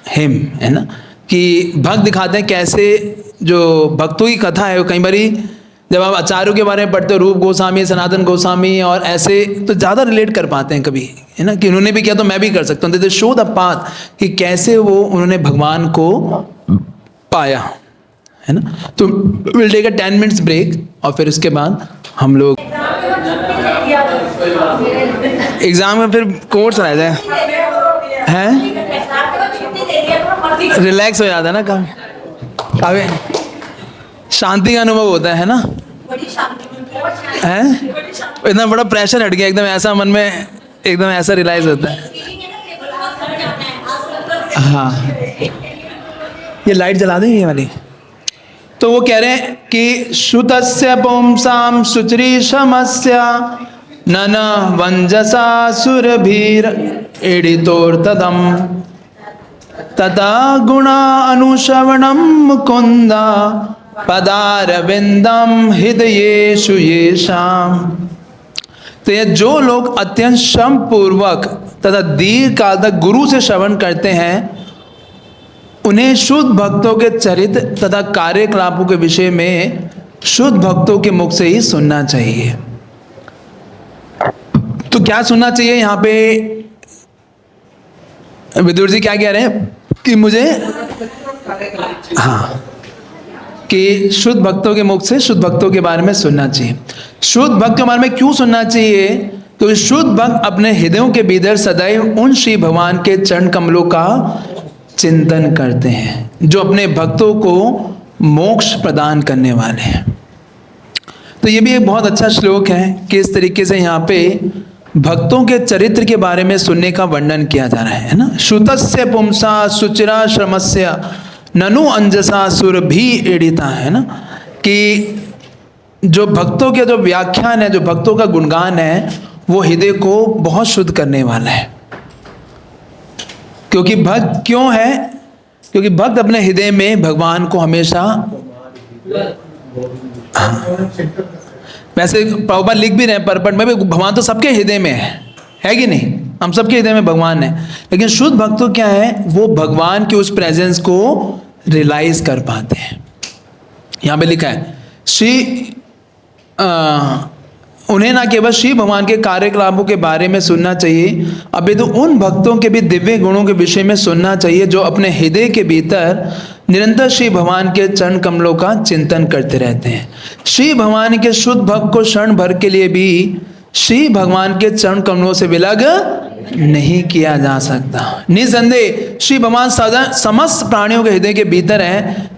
him, है ना, कि भक्त दिखाते हैं कैसे। जो भक्तों की कथा है वो कई बारी जब आप आचार्यों के बारे में पढ़ते हो, रूप गोस्वामी, सनातन गोस्वामी और ऐसे, तो ज़्यादा रिलेट कर पाते हैं कभी, है ना, कि उन्होंने भी किया तो मैं भी कर सकता हूँ। दे शो द पाथ कि कैसे वो उन्होंने भगवान को पाया, है ना। तो will take a 10 minutes break और फिर उसके बाद हम लोग एग्ज़ाम में फिर कोर्स रह जाए, हैं, रिलैक्स हो जाता है ना, काफ़ी शांति का अनुभव होता है ना, हैं, इतना बड़ा प्रेशर हट गया, एकदम ऐसा मन में एकदम ऐसा रियलाइज होता है। हाँ, ये लाइट जला दें ये वाली। तो वो कह रहे हैं कि श्रुतस्य पुंसां शुचिरीशमस्य नन वंजसा सुरभीर ईडितोर्तदम तथा गुणा अनुश्रवणम मुकुंदा पदारविंदम हृदयेषु येषाम। तो ये जो लोग अत्यंत श्रम पूर्वक तथा दीर्घ काल तक गुरु से श्रवण करते हैं, उन्हें शुद्ध भक्तों के चरित्र तथा कार्यकलापों के विषय में शुद्ध भक्तों के मुख से ही सुनना चाहिए। तो क्या सुनना चाहिए यहाँ पे विदुर जी क्या कह रहे हैं कि मुझे, हाँ, कि शुद्ध भक्तों के मुख से शुद्ध भक्तों के बारे में सुनना चाहिए। शुद्ध भक्त के बारे में क्यों सुनना चाहिए? क्योंकि शुद्ध भक्त अपने हृदयों के भीतर सदैव उन श्री भगवान के चरण कमलों का चिंतन करते हैं, जो अपने भक्तों को मोक्ष प्रदान करने वाले हैं। तो ये भी एक बहुत अच्छा श्लोक है कि इस तरीके से यहाँ पे भक्तों के चरित्र के बारे में सुनने का वर्णन किया जा रहा है ना। श्रुतस्य पुंसा सुचिरा श्रमस्य ननु अंजसा सुरभि ईडिता, है ना, कि जो भक्तों के जो व्याख्यान है, जो भक्तों का गुणगान है, वो हृदय को बहुत शुद्ध करने वाला है। क्योंकि भक्त क्यों है? क्योंकि भक्त अपने हृदय में भगवान को हमेशा, वैसे प्रभुपाद लिख भी रहे हैं परपट में भी, भगवान तो सबके हृदय में है कि नहीं? हम सबके हृदय में भगवान है। लेकिन शुद्ध भक्त तो क्या है, वो भगवान की उस प्रेजेंस को रियलाइज कर पाते हैं। यहाँ पे लिखा है उन्हें ना केवल श्री भगवान के कार्यकलापों के बारे में सुनना चाहिए, अभी तो उन भक्तों के भी दिव्य गुणों के विषय में सुनना चाहिए जो अपने हृदय के भीतर निरंतर श्री भगवान के चरण कमलों का चिंतन करते रहते हैं। श्री भगवान के शुद्ध भक्त को क्षण भर के लिए भी श्री भगवान के चरण कमलों से विलग नहीं किया जा सकता। निसंदेह श्री भगवान सदा समस्त प्राणियों के हृदय के भीतर हैं,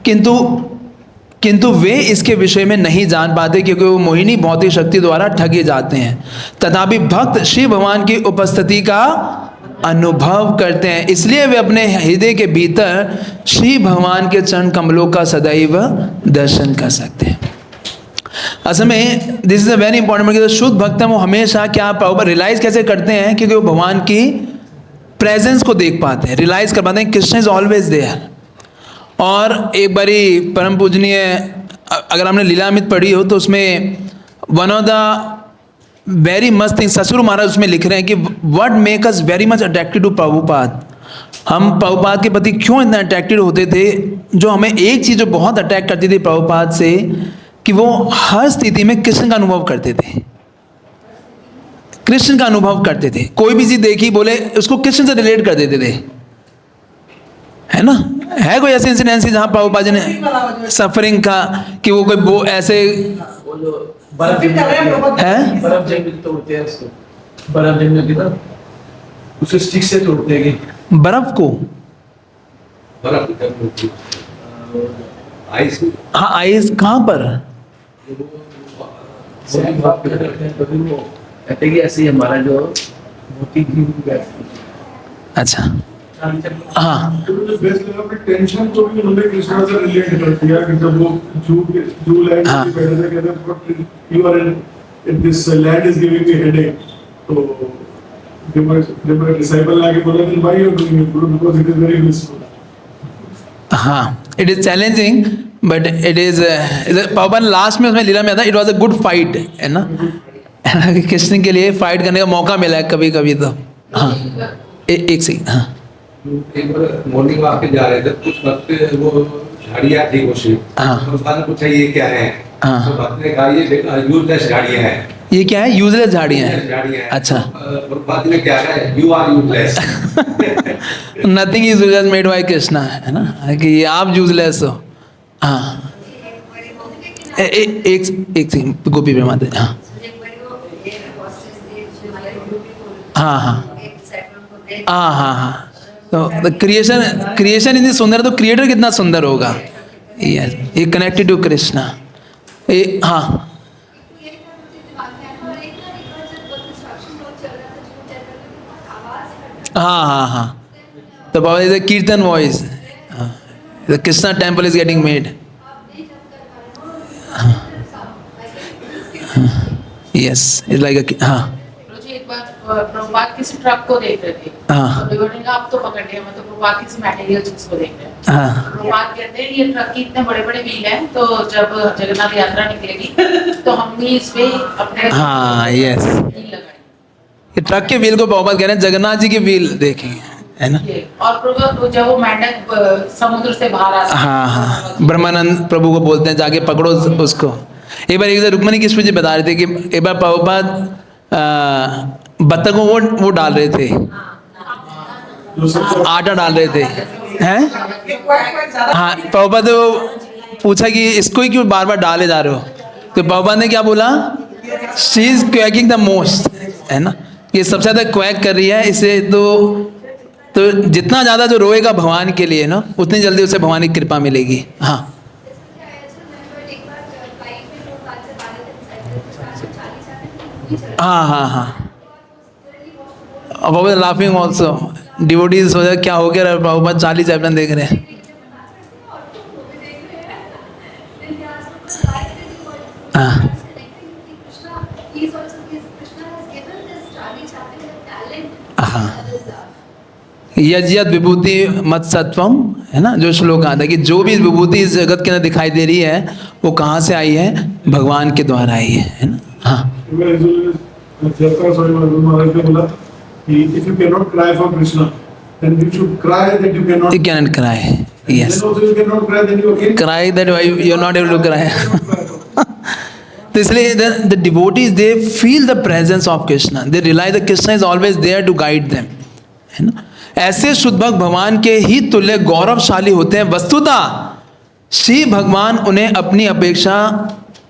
किंतु वे इसके विषय में नहीं जान पाते, क्योंकि वो मोहिनी भौतिक शक्ति द्वारा ठगे जाते हैं। तथापि भक्त श्री भगवान की उपस्थिति का अनुभव करते हैं, इसलिए वे अपने हृदय के भीतर श्री भगवान के चरण कमलों का सदैव दर्शन कर सकते हैं। असल में this is a very important, जो शुद्ध भक्त है वो हमेशा क्या रियलाइज कैसे करते हैं, क्योंकि वो भगवान की प्रेजेंस को देख पाते हैं, रियलाइज कर पाते हैं कृष्ण इज ऑलवेज देयर। और एक बारी परम पूजनीय, अगर हमने लीलामृत पढ़ी हो तो उसमें one of the very must thing ससुर महाराज उसमें लिख रहे हैं कि what make us very much attracted to Prabhupada. हम प्रभुपाद के प्रति क्यों इतना अट्रैक्टेड होते थे? जो हमें एक चीज़ जो बहुत अट्रैक्ट करती थी प्रभुपाद से, कि वो हर स्थिति में कृष्ण का अनुभव करते थे, कृष्ण का अनुभव करते थे। कोई भी चीज़ देखी बोले उसको कृष्ण से रिलेट कर देते थे, है ना? है कोई ऐसी इंसिडेंसी जहाँ प्रभुपाद जी ने सफरिंग का कि वो कोई वो ऐसे बर्फ जंग तोड़ते हैं उसको, बर्फ जंग की ना उसे स्टिक से तोड़ते हैं कि बर्फ को, आइस, हाँ आइस कहाँ पर? कहते हैं कि ऐसे ही हमारा जो मोती थी। अच्छा हाँ, टेंशन को भी उन्होंने कृष्णा से रिलेट कर दिया कि जब वो जू लैंड की पहले से कहते हैं you are in this land is giving me headache, तो जब मैं डिसाइपल लाके बोला कि भाई you are doing it because it is very blissful. हाँ it is challenging but it is पवन लास्ट में उसमें लीला में आता it was a good fight, है ना? कृष्ण के लिए फाइट करने का मौका मिला है कभी कभी तो। हाँ एक सेकंड। हाँ एक बार मॉर्निंग वॉक पे जा रहे थे, कुछ वक्त वो झाड़ियाँ थी कुछ, तो उसने पूछा ये क्या है? तो भक्त ने कहा ये यूजलेस झाड़ियाँ हैं। ये क्या है? यूजलेस झाड़ियाँ हैं। अच्छा, भक्त ने क्या कहा? You are useless. Nothing is useless made by Krishna, है ना? कि आप यूजलेस हो। हाँ एक सेकंड गोपी प्रेमा दे। हाँ हाँ हाँ हाँ हाँ तो क्रिएशन इतनी सुंदर, तो क्रिएटर कितना सुंदर होगा। ये कनेक्टेड टू कृष्णा। हाँ हाँ हाँ हाँ तो बाबा इज अ कीर्तन voice, the Krishna temple is getting made. Yes is like अ हाँ। एक बार प्रभुपाद किसी ट्रक को देख रहे थे, हाँ। तो ने कहा आप तो पकड़ लिया, मतलब प्रभुपाद किसी मटेरियल चीज को देख रहे हैं। हाँ। प्रभुपाद कहते हैं ये ट्रक की इतने बड़े बड़े व्हील हैं, तो जब जगन्नाथ यात्रा निकलेगी तो हमने इस पे अपने हाँ यस, ये ट्रक के व्हील को प्रभुपाद कह रहे हैं जगन्नाथ जी के व्हील देखेंगे, है ना? और प्रभु जब वो मेंढक समुद्र से बाहर आता है, हाँ हाँ ब्रह्मानंद प्रभु को बोलते हैं जाके पकड़ो उसको। एक बार रुक्मणी कृष्ण जी बता रहे थे कि एक बार प्रभुपाद बत्तख को वो डाल रहे थे, आटा डाल रहे थे, हैं? हाँ प्रभुपाद ने वो पूछा कि इसको ही क्यों बार बार डाले जा रहे हो? तो प्रभुपाद ने क्या बोला? She is quaking the most, है ना? ये सबसे ज़्यादा क्वैक कर रही है, इसे तो जितना ज़्यादा जो रोएगा भगवान के लिए ना, उतनी जल्दी उसे भगवान की कृपा मिलेगी। हाँ हाँ हाँ हाँ प्रभुपाद लाफिंग ऑल्सो, डिवोटीज हो जाए क्या हो गया, प्रभुपाद 40 चैप्टर देख रहे हैं। हाँ हाँ यज्ञ विभूति मत सत्वम, है ना? जो श्लोक आता है कि जो भी विभूति इस जगत के अंदर दिखाई दे रही है वो कहाँ से आई है? भगवान के द्वारा आई है ना? हाँ if you cannot cry for Krishna, then you should cry that you cannot. You cannot cry. Yes. Then also you cannot cry, then you again cry that why you are not able to cry. तो इसलिए the devotees they feel the presence of Krishna. They realize that Krishna is always there to guide them. है ना? ऐसे शुद्ध भक्त भगवान के ही तुल्य गौरवशाली होते हैं। वस्तुतः श्री भगवान उन्हें अपनी अपेक्षा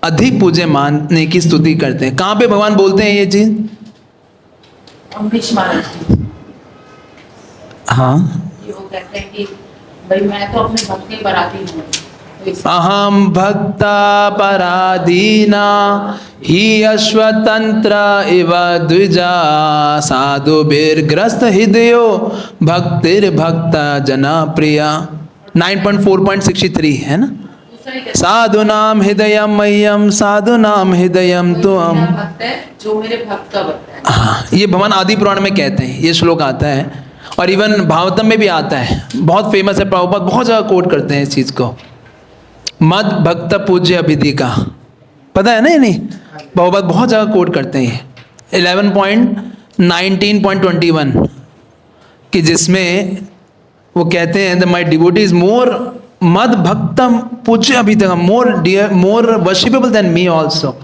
अधिक पूज्य मानने की स्तुति करते हैं। कहाँ पे भगवान बोलते हैं ये चीज? अम्बरीश महाराज जी। हाँ ये वो कहते हैं कि भाई मैं तो अपने भक्त के पराधी हूँ। अहम भक्ता पराधीना ही अश्वतंत्र इव द्विजा साधु बीरग्रस्त हृदयो भक्तिर भक्ता जना प्रिया। 9.4.63 है ना? साधु नाम हृदयम मह्यम साधु नाम हृदयम तुम। जो मेरे भक्त का भक्त है। हाँ ये भगवान आदि पुराण में कहते हैं, ये श्लोक आता है और इवन भागवतम में भी आता है, बहुत फेमस है। प्रभुपाद बहुत जगह कोट करते हैं इस चीज को। मद भक्त पूज्य अभिधि का पता है ना? ये नहीं बहुपद बहुत जगह कोट करते हैं 11.19.21 कि जिसमें वो कहते हैं the my devotee is more मद भक्तम पूज्य अभी तक मोर वर्शिपेबल देन मी ऑल्सो,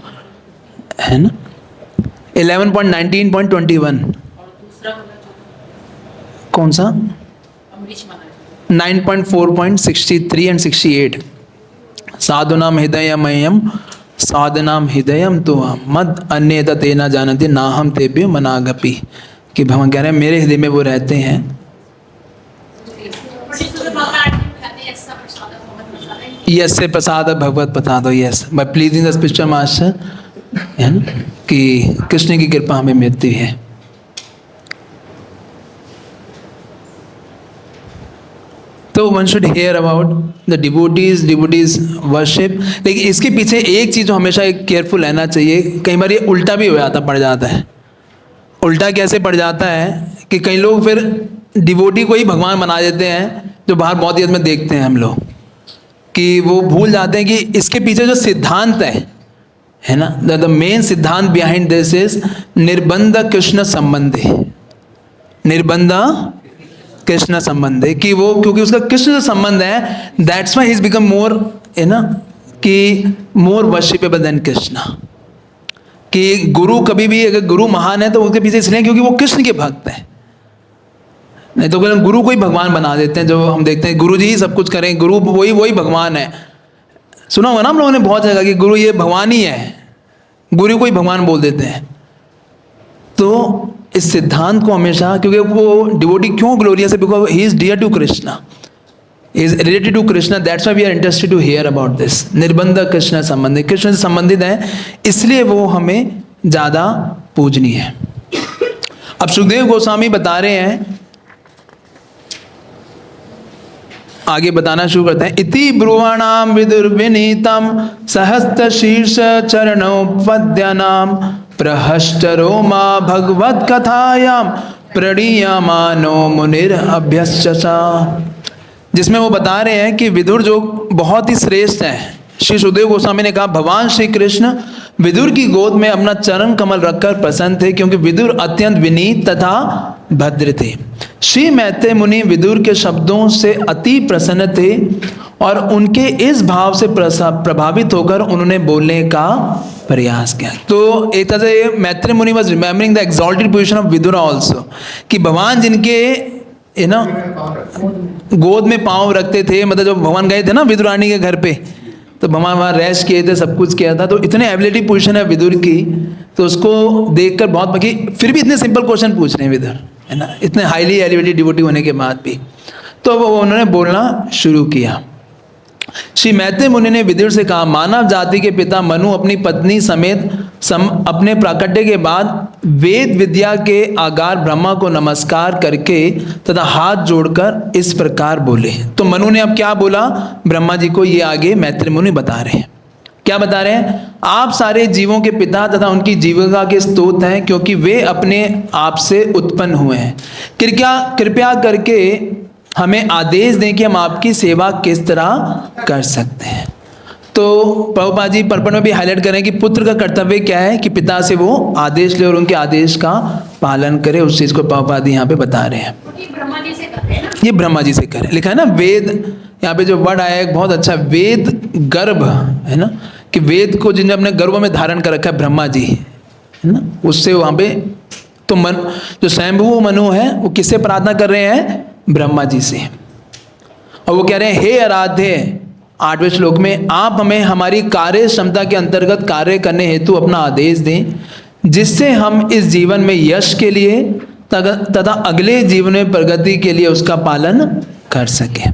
है ना। 11.19.21 कौन सा? 9.4.63 एंड 68 साधुनाम हृदयमयम साधनाम हृदयम तो मद अन्य तेना जानते ना हम तेभ्य मनागपि, कि भगवान कह रहे हैं मेरे हृदय में वो रहते हैं। यस से प्रसाद भगवत प्रसाद हो, yes by pleasing the spiritual master, है ना, कि कृष्ण की कृपा हमें मिलती है। तो one should hear about the devotees worship. लेकिन इसके पीछे एक चीज़ जो हमेशा एक केयरफुल रहना चाहिए, कई बार ये उल्टा भी हो जाता पड़ जाता है। उल्टा कैसे पड़ जाता है कि कई लोग फिर डिवोटी को ही भगवान बना देते हैं, जो बाहर बहुत में देखते हैं हम लोग, कि वो भूल जाते हैं कि इसके पीछे जो सिद्धांत है ना, द मेन सिद्धांत बिहाइंड दिस इज निर्बंध कृष्ण संबंधी, निर्बंध कृष्ण संबंध है, कि वो क्योंकि उसका कृष्ण से संबंध है, that's why he is become more, है ना, कि मोर वर्शिपेबल देन कृष्ण। कि गुरु कभी भी अगर गुरु महान है तो उसके पीछे इसलिए क्योंकि वो कृष्ण के भक्त हैं, नहीं तो अगर गुरु को ही भगवान बना देते हैं, जो हम देखते हैं गुरु जी ही सब कुछ करें, गुरु वही भगवान है। सुना होगा ना हम लोगों ने बहुत जगह कि गुरु ये भगवान ही है, गुरु को ही भगवान बोल देते हैं। तो इस सिद्धांत को हमेशा, क्योंकि वो डिवोटी क्यों ग्लोरियस है, because he is dear to Krishna, is related to Krishna, that's why we are interested to hear about this. निर्बंध कृष्ण संबंधित, कृष्ण से संबंधित है, इसलिए वो हमें ज़्यादा पूजनीय है। अब सुखदेव गोस्वामी बता रहे हैं, आगे बताना शुरू करते हैं। इति ब्रुवाणाम विदुर्विनीतम सहस्त्र शीर्ष चरणोपद्यनाम प्रहष्ट रोमा भगवत कथायाम प्रणीयमानो मुनिर अभ्यस्चा, जिसमें वो बता रहे हैं कि विदुर जो बहुत ही श्रेष्ठ है। श्री सुखदेव गोस्वामी ने कहा भगवान श्री कृष्ण विदुर की गोद में अपना चरण कमल रखकर प्रसन्न थे, क्योंकि विदुर अत्यंत विनीत तथा भद्र थे। श्री मैत्रेय मुनि विदुर के शब्दों से अति प्रसन्न थे और उनके इस भाव से प्रभावित होकर उन्होंने बोलने का प्रयास किया। तो एक तरह से Maitreya Muni was remembering the exalted position of Vidura also, कि भगवान जिनके ना गोद में पांव रखते थे, मतलब जब भगवान गए थे ना विदुर रानी के घर पे, तो भगवान वहाँ रेस्ट किए थे, सब कुछ किया था, तो इतने एबिलिटी पोजीशन है विदुर की, तो उसको देखकर बहुत बाकी फिर भी इतने सिंपल क्वेश्चन पूछ रहे हैं विदुर, है ना, इतने हाईली एलिवेटेड डिवोटी होने के बाद भी। तो वो उन्होंने बोलना शुरू किया। श्री मैत्रेय मुनि ने विदुर से कहा, मानव जाति के पिता मनु अपनी पत्नी समेत अपने प्राकट्य के बाद वेद विद्या के आगार ब्रह्मा को नमस्कार करके तथा हाथ जोड़कर इस प्रकार बोले। तो मनु ने अब क्या बोला ब्रह्मा जी को, ये आगे मैत्रेय मुनि बता रहे हैं। क्या बता रहे हैं? आप सारे जीवों के पिता तथा उनकी जीविका के स्रोत हैं, क्योंकि वे अपने आप से उत्पन्न हुए हैं। कृपया करके हमें आदेश दें कि हम आपकी सेवा किस तरह कर सकते हैं। तो प्रभुपाद जी पर्पण में भी हाईलाइट करें कि पुत्र का कर्तव्य क्या है, कि पिता से वो आदेश ले और उनके आदेश का पालन करे। उस चीज़ को प्रभुपाद जी यहाँ पे बता रहे हैं। ये ब्रह्मा जी से करें, लिखा है ना वेद, यहाँ पे जो वर्ड आया है बहुत अच्छा, वेद गर्भ, है ना, कि वेद को जिन्हें अपने गर्भ में धारण कर रखा है ब्रह्मा जी, है ना, उससे वहाँ पे तो जो स्वयंभू मनु है वो किससे प्रार्थना कर रहे हैं? ब्रह्मा जी से। और वो कह रहे हैं, हे आराध्य, 8वें श्लोक में, आप हमें हमारी कार्य क्षमता के अंतर्गत कार्य करने हेतु अपना आदेश दें, जिससे हम इस जीवन में यश के लिए तथा अगले जीवन में प्रगति के लिए उसका पालन कर सके।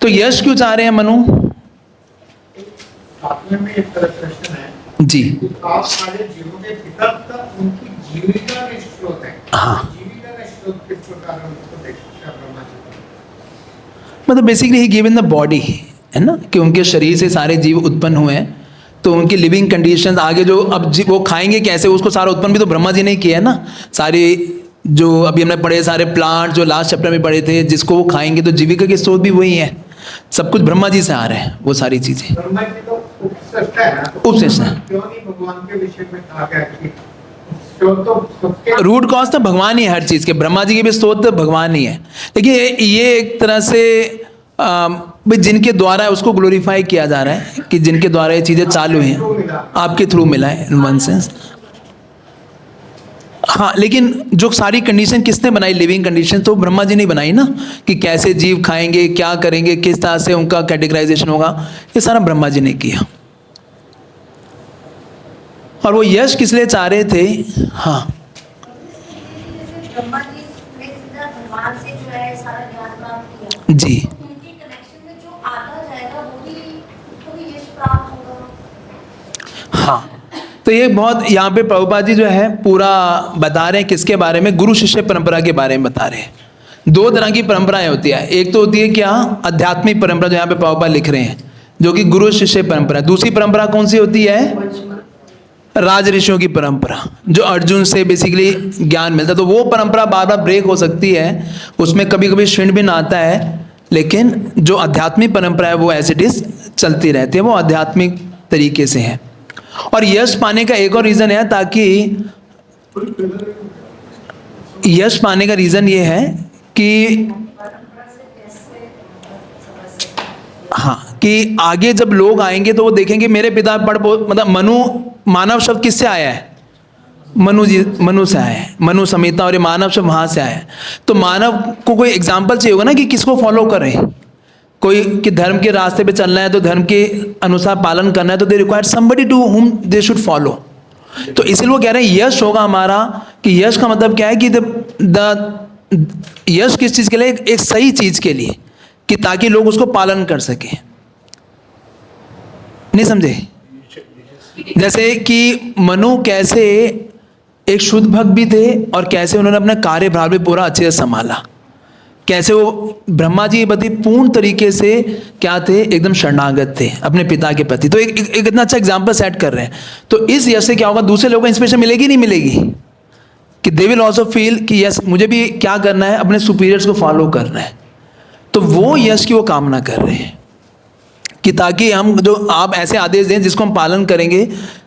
तो यश क्यों चाह रहे हैं मनु? आपने में एक तरह प्रश्न है जी, आप सारे जीवों के पिता तथा उनकी जीविका के स्रोत हैं। हाँ, जीविका का स्रोत किस प्रकार हम उसको देखते हैं ब्रह्मा जी? मतलब basically he given the body, है ना, कि उनके शरीर से सारे जीव उत्पन्न हुए हैं, तो उनकी लिविंग कंडीशंस आगे जो अब वो खाएंगे कैसे, उसको सारा उत्पन्न भी तो ब्रह्मा जी ने किया है ना। सारे जो अभी हमने पढ़े सारे प्लांट जो लास्ट चैप्टर में पढ़े थे, जिसको वो खाएंगे तो जीविका के स्रोत भी वही है। सब कुछ ब्रह्मा जी से आ रहे हैं वो सारी चीजें। ब्रह्मा जी तो उपसृष्टा है ना, तो उपसृष्टा। क्यों नहीं भगवान के विषय में कहा गया कि तो सबके रूट कॉज तो भगवान ही है हर चीज के, ब्रह्मा जी के भी स्रोत तो भगवान ही है। देखिए ये एक तरह से भाई जिनके द्वारा उसको ग्लोरीफाई किया जा रहा है कि जिनके द्वारा ये चीजें चालू हैं, आपके थ्रू मिला है इन वन सेंस। हाँ, लेकिन जो सारी कंडीशन किसने बनाई, लिविंग कंडीशन, तो ब्रह्मा जी ने बनाई ना, कि कैसे जीव खाएंगे, क्या करेंगे, किस तरह से उनका कैटेगराइजेशन होगा, ये सारा ब्रह्मा जी ने किया। और वो यश किस लिए चाह रहे थे? हाँ, ब्रह्मा जी ने सीधा भगवान से जो है सारा ज्ञान प्राप्त किया, जी तो उनके कनेक्शन में जो आता जाएगा वो भी यश प्राप्त होगा। हाँ, तो ये बहुत यहाँ पे प्रभुपाद जी जो है पूरा बता रहे हैं किसके बारे में, गुरु शिष्य परंपरा के बारे में बता रहे हैं। दो तरह की परंपराएं होती है, एक तो होती है क्या, आध्यात्मिक परंपरा जो यहाँ पे प्रभुपाद लिख रहे हैं, जो कि गुरु शिष्य परंपरा। दूसरी परंपरा कौन सी होती है? राज ऋषियों की परंपरा, जो अर्जुन से बेसिकली ज्ञान मिलता है। तो वो परंपरा बार बार ब्रेक हो सकती है, उसमें कभी कभी क्षीण भी आता है, लेकिन जो आध्यात्मिक परंपरा है वो एज इट इज चलती रहती है, वो आध्यात्मिक तरीके से है। और यश पाने का एक और रीजन है, ताकि यश पाने का रीजन ये है कि हाँ, कि आगे जब लोग आएंगे तो वो देखेंगे मेरे पिता मतलब मनु, मानव शब्द किससे आया है? मनु से आया है, मनु संहिता, और ये मानव शब्द वहां से आया है। तो मानव को कोई एग्जाम्पल चाहिए होगा ना कि किसको फॉलो करें, कोई कि धर्म के रास्ते पे चलना है तो धर्म के अनुसार पालन करना है, तो they require somebody to whom they should follow. तो इसलिए वो कह रहे हैं यश होगा हमारा, कि यश का मतलब क्या है कि यश किस चीज के लिए? एक सही चीज के लिए, कि ताकि लोग उसको पालन कर सके। नहीं समझे? जैसे कि मनु कैसे एक शुद्ध भक्त भी थे और कैसे उन्होंने अपना कार्यभार भी पूरा अच्छे से संभाला, कैसे वो ब्रह्मा जी के प्रति पूर्ण तरीके से क्या थे, एकदम शरणागत थे अपने पिता के प्रति। तो एक इतना अच्छा एग्जाम्पल सेट कर रहे हैं। तो इस यश से क्या होगा, दूसरे लोगों को इंस्पिरेशन मिलेगी नहीं मिलेगी, कि दे विल ऑल्सो फील कि यस मुझे भी क्या करना है, अपने सुपीरियर्स को फॉलो करना है। तो वो यश की वो कामना कर रहे हैं कि ताकि हम जो आप ऐसे आदेश दें जिसको हम पालन करेंगे,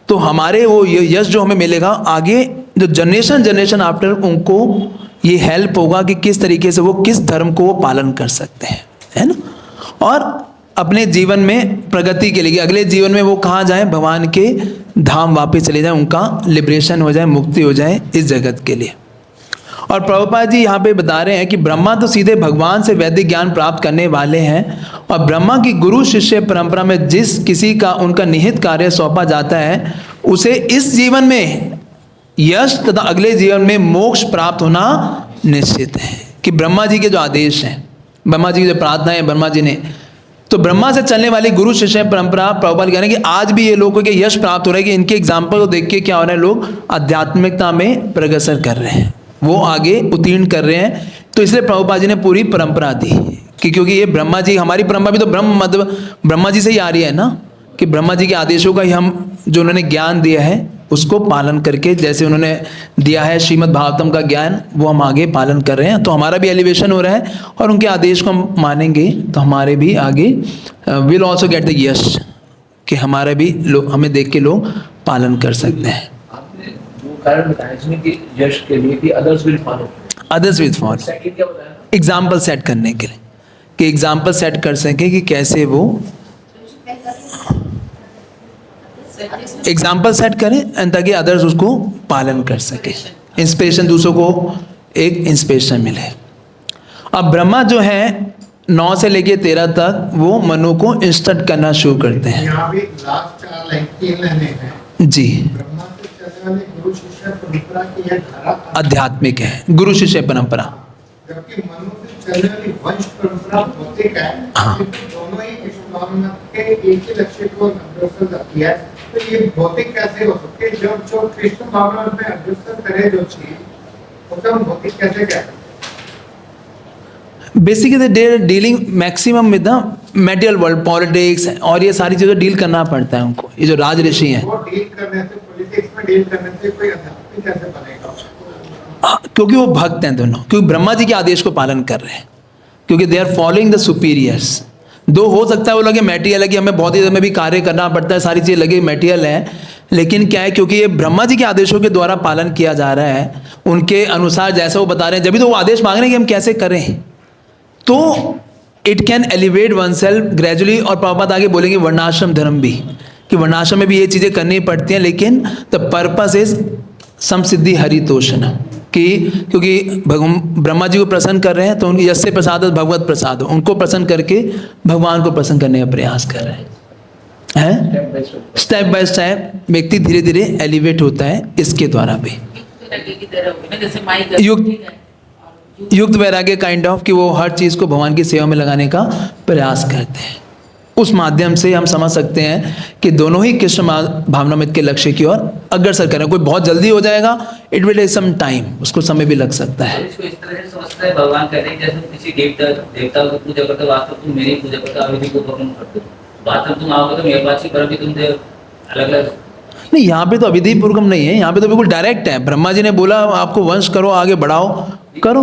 तो हमारे वो यश जो हमें मिलेगा, आगे जो जनरेशन आफ्टर उनको ये हेल्प होगा कि किस तरीके से वो किस धर्म को वो पालन कर सकते हैं, है ना। और अपने जीवन में प्रगति के लिए, अगले जीवन में वो कहाँ जाए, भगवान के धाम वापस चले जाए, उनका लिबरेशन हो जाए, मुक्ति हो जाए इस जगत के लिए। और प्रभुपाद जी यहाँ पे बता रहे हैं कि ब्रह्मा तो सीधे भगवान से वैदिक ज्ञान प्राप्त करने वाले हैं, और ब्रह्मा की गुरु शिष्य परंपरा में जिस किसी का उनका निहित कार्य सौंपा जाता है, उसे इस जीवन में यश तथा अगले जीवन में मोक्ष प्राप्त होना निश्चित है। कि ब्रह्मा जी के जो आदेश हैं, ब्रह्मा जी की जो प्रार्थना है ब्रह्मा जी ने, तो ब्रह्मा से चलने वाली गुरु शिष्य परंपरा, प्रभुपाद कह रहे हैं कि आज भी ये लोगों के यश प्राप्त हो रहा है, कि इनके एग्जाम्पल को देख के क्या हो रहा है, लोग आध्यात्मिकता में प्रगसर कर रहे हैं, वो आगे उत्तीर्ण कर रहे हैं। तो इसलिए प्रभुपाद जी ने पूरी परंपरा दी कि क्योंकि ये ब्रह्मा जी, हमारी परंपरा भी तो मतलब ब्रह्मा जी से ही आ रही है ना, कि ब्रह्मा जी के आदेशों का ही हम जो उन्होंने ज्ञान दिया है उसको पालन करके, जैसे उन्होंने दिया है श्रीमद् भागवतम का ज्ञान, वो हम आगे पालन कर रहे हैं। तो हमारा भी एलिवेशन हो रहा है, और उनके आदेश को हम मानेंगे तो हमारे भी आगे विल ऑल्सो गेट द यश, कि हमारा भी लोग, हमें देख के लोग पालन कर सकते हैं। आपने वो कारण बताया इसमें कि यश के लिए कि others will follow, others will follow, second क्या बताया? एग्जाम्पल सेट करने के लिए, कि एग्जाम्पल सेट कर सके कि कैसे वो एग्जाम्पल सेट करें, एंड ताकि अदर्स उसको पालन कर सके, इंस्पिरेशन, दूसरों को एक इंस्पिरेशन मिले। अब ब्रह्मा जो है 9 से लेके 13 तक वो मनु को इंस्ट्रक्ट करना शुरू करते हैं। यहाँ भी लास्ट 4 लाइन 3 लाइनें हैं जी, ब्रह्मा से चलने वाली गुरु शिष्य परंपरा की यह धारा आध्यात्मिक है गुरु शिष्य परंपरा, जबकि मनु से चलने वाली वंश परंपरा भौतिक है। हाँ। दोनों ही विश्वकर्मा के एक ही लक्ष्य को अग्रसर किया है। तो ये भौतिक कैसे हो सकते हैं? जब जो कृष्ण भावना में अग्रसर करे जो चीज, उसे हम भौतिक कैसे कह सकते हैं? Basically they are dealing maximum with the material world, politics, और ये सारी चीज़ें डील करना पड़ता है उनको, ये जो राज ऋषि हैं। वो डील करने से, पॉलिटिक्स में डील करने से कोई आध्यात्मिक कैसे बनेगा? क्योंकि वो भक्त हैं दोनों, क्योंकि ब्रह्मा जी के आदेश को पालन कर रहे हैं, क्योंकि they are following the superiors. दो हो सकता है वो लगे मैटेरियल है कि हमें बहुत ही में भी कार्य करना पड़ता है, सारी चीज़ें लगे मैटेरियल है, लेकिन क्या है क्योंकि ये ब्रह्मा जी के आदेशों के द्वारा पालन किया जा रहा है, उनके अनुसार जैसा वो बता रहे हैं, जब भी तो वो आदेश मांग रहे हैं कि हम कैसे करें, तो it can elevate one self gradually. और प्रभुपाद आगे बोलेंगे वर्णाश्रम धर्म भी, कि वर्णाश्रम में भी ये चीज़ें करनी पड़ती हैं, लेकिन द पर्पस इज समसिद्धि हरितोषण, कि क्योंकि ब्रह्मा जी को प्रसन्न कर रहे हैं तो उनकी यस्य प्रसाद भगवत प्रसाद, उनको प्रसन्न करके भगवान को प्रसन्न करने का प्रयास कर रहे हैं। स्टेप बाय स्टेप व्यक्ति धीरे धीरे एलिवेट होता है इसके द्वारा भी। युक्त वैराग्य काइंड ऑफ, कि वो हर चीज़ को भगवान की सेवा में लगाने का प्रयास करते हैं। उस माध्यम से हम समझ सकते हैं कि दोनों ही कृष्ण भावनामृत के लक्ष्य की ओर अग्रसर कर रहे हैं। कोई बहुत जल्दी हो जाएगा, it will take some time, उसको समय भी लग सकता है। इसको इस तरह से समझता है भगवान कहते हैं जैसे किसी देवता की पूजा करते हो, वास्तव तुम मेरी पूजा करते हो, अविधि को परम करते हो। वास्तव तुम आओगे तो मेरे पास ही परम, तुम अलग अलग नहीं, यहाँ पे तो अविधि पूर्वक नहीं है, यहाँ पे तो बिल्कुल डायरेक्ट है। ब्रह्मा जी ने बोला आपको वंश करो, आगे बढ़ाओ, करो।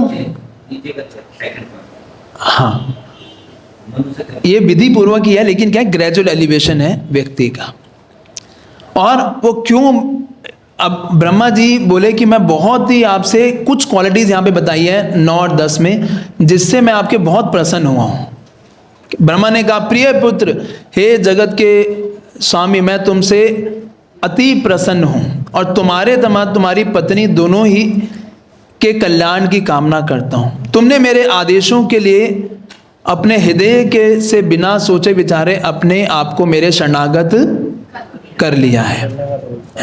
हाँ, ये विधि पूर्वक ही है, लेकिन क्या ग्रेजुअल एलिवेशन है व्यक्ति का। और वो क्यों, अब ब्रह्मा जी बोले कि मैं बहुत ही आपसे कुछ क्वालिटीज यहाँ पे बताई है 9 और 10 में, जिससे मैं आपके बहुत प्रसन्न हुआ हूँ। ब्रह्मा ने कहा प्रिय पुत्र, हे जगत के स्वामी, मैं तुमसे अति प्रसन्न हूँ और तुम्हारी पत्नी दोनों ही के कल्याण की कामना करता हूँ। तुमने मेरे आदेशों के लिए अपने हृदय के से बिना सोचे विचारे अपने आप को मेरे शरणागत कर लिया है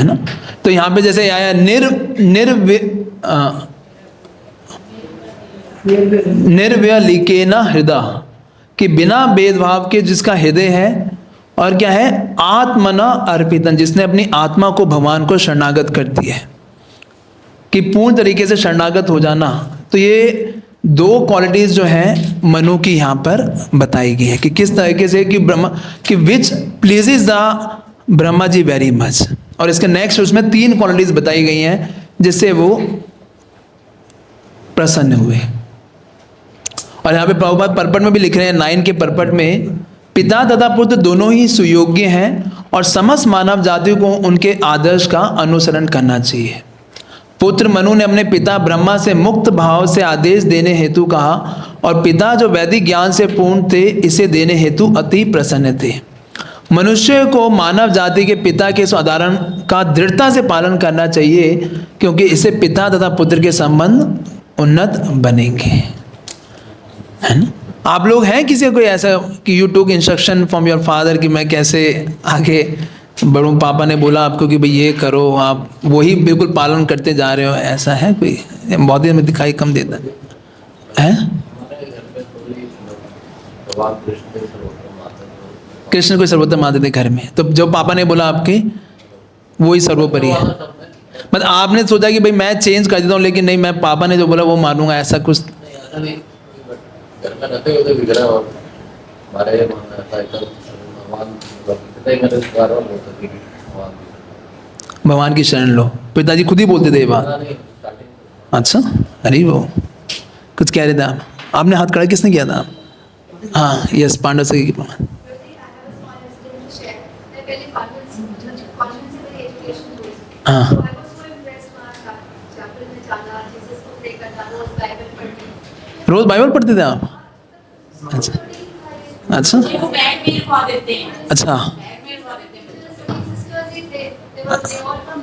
ना। तो यहाँ पे जैसे आया निर्व्यलिकेन हृदय, कि बिना भेदभाव के जिसका हृदय है, और क्या है आत्मना अर्पितन, जिसने अपनी आत्मा को भगवान को शरणागत कर दिया है, कि पूर्ण तरीके से शरणागत हो जाना। तो ये 2 क्वालिटीज जो हैं मनु की यहाँ पर बताई गई है कि किस तरीके से कि ब्रह्मा कि which pleases the Brahma ji very much. और इसके नेक्स्ट उसमें 3 क्वालिटीज बताई गई हैं जिससे वो प्रसन्न हुए। और यहाँ पे प्रभुपाद पर्पट में भी लिख रहे हैं 9 के पर्पट में, पिता तथा पुत्र दोनों ही सुयोग्य हैं और समस्त मानव जाति को उनके आदर्श का अनुसरण करना चाहिए। पुत्र मनु ने अपने पिता ब्रह्मा से मुक्त भाव से आदेश देने हेतु कहा, और पिता जो वैदिक ज्ञान से पूर्ण थे इसे देने हेतु अति प्रसन्न थे। मनुष्य को मानव जाति के पिता के साधारण का दृढ़ता से पालन करना चाहिए, क्योंकि इससे पिता तथा पुत्र के संबंध उन्नत बनेंगे, है ना। आप लोग हैं किसी कोई ऐसा कि you took instruction from your father कि मैं कैसे आगे बढ़ूं, पापा ने बोला आपको कि भाई ये करो, आप वही बिल्कुल पालन करते जा रहे हो, ऐसा है कोई? बहुत में दिखाई कम देता है। कृष्ण को सर्वोत्तम मानते थे घर में, तो जो पापा ने बोला आपके वही सर्वोपरि है। मतलब आपने सोचा कि भाई मैं चेंज कर देता हूँ, लेकिन नहीं, मैं पापा ने जो बोला वो मानूंगा, ऐसा कुछ? घर में रहते हुए विग्रह और हमारे भगवान की शरण लो। पिताजी खुद ही बोलते थे ये बात? अच्छा, अरे वो कुछ कह रहे थे आप, आपने हाथ खड़ा किसने किया था? हाँ, यस, पांडव से हाँ। रोज बाइबल पढ़ते थे आप? अच्छा अच्छा अच्छा।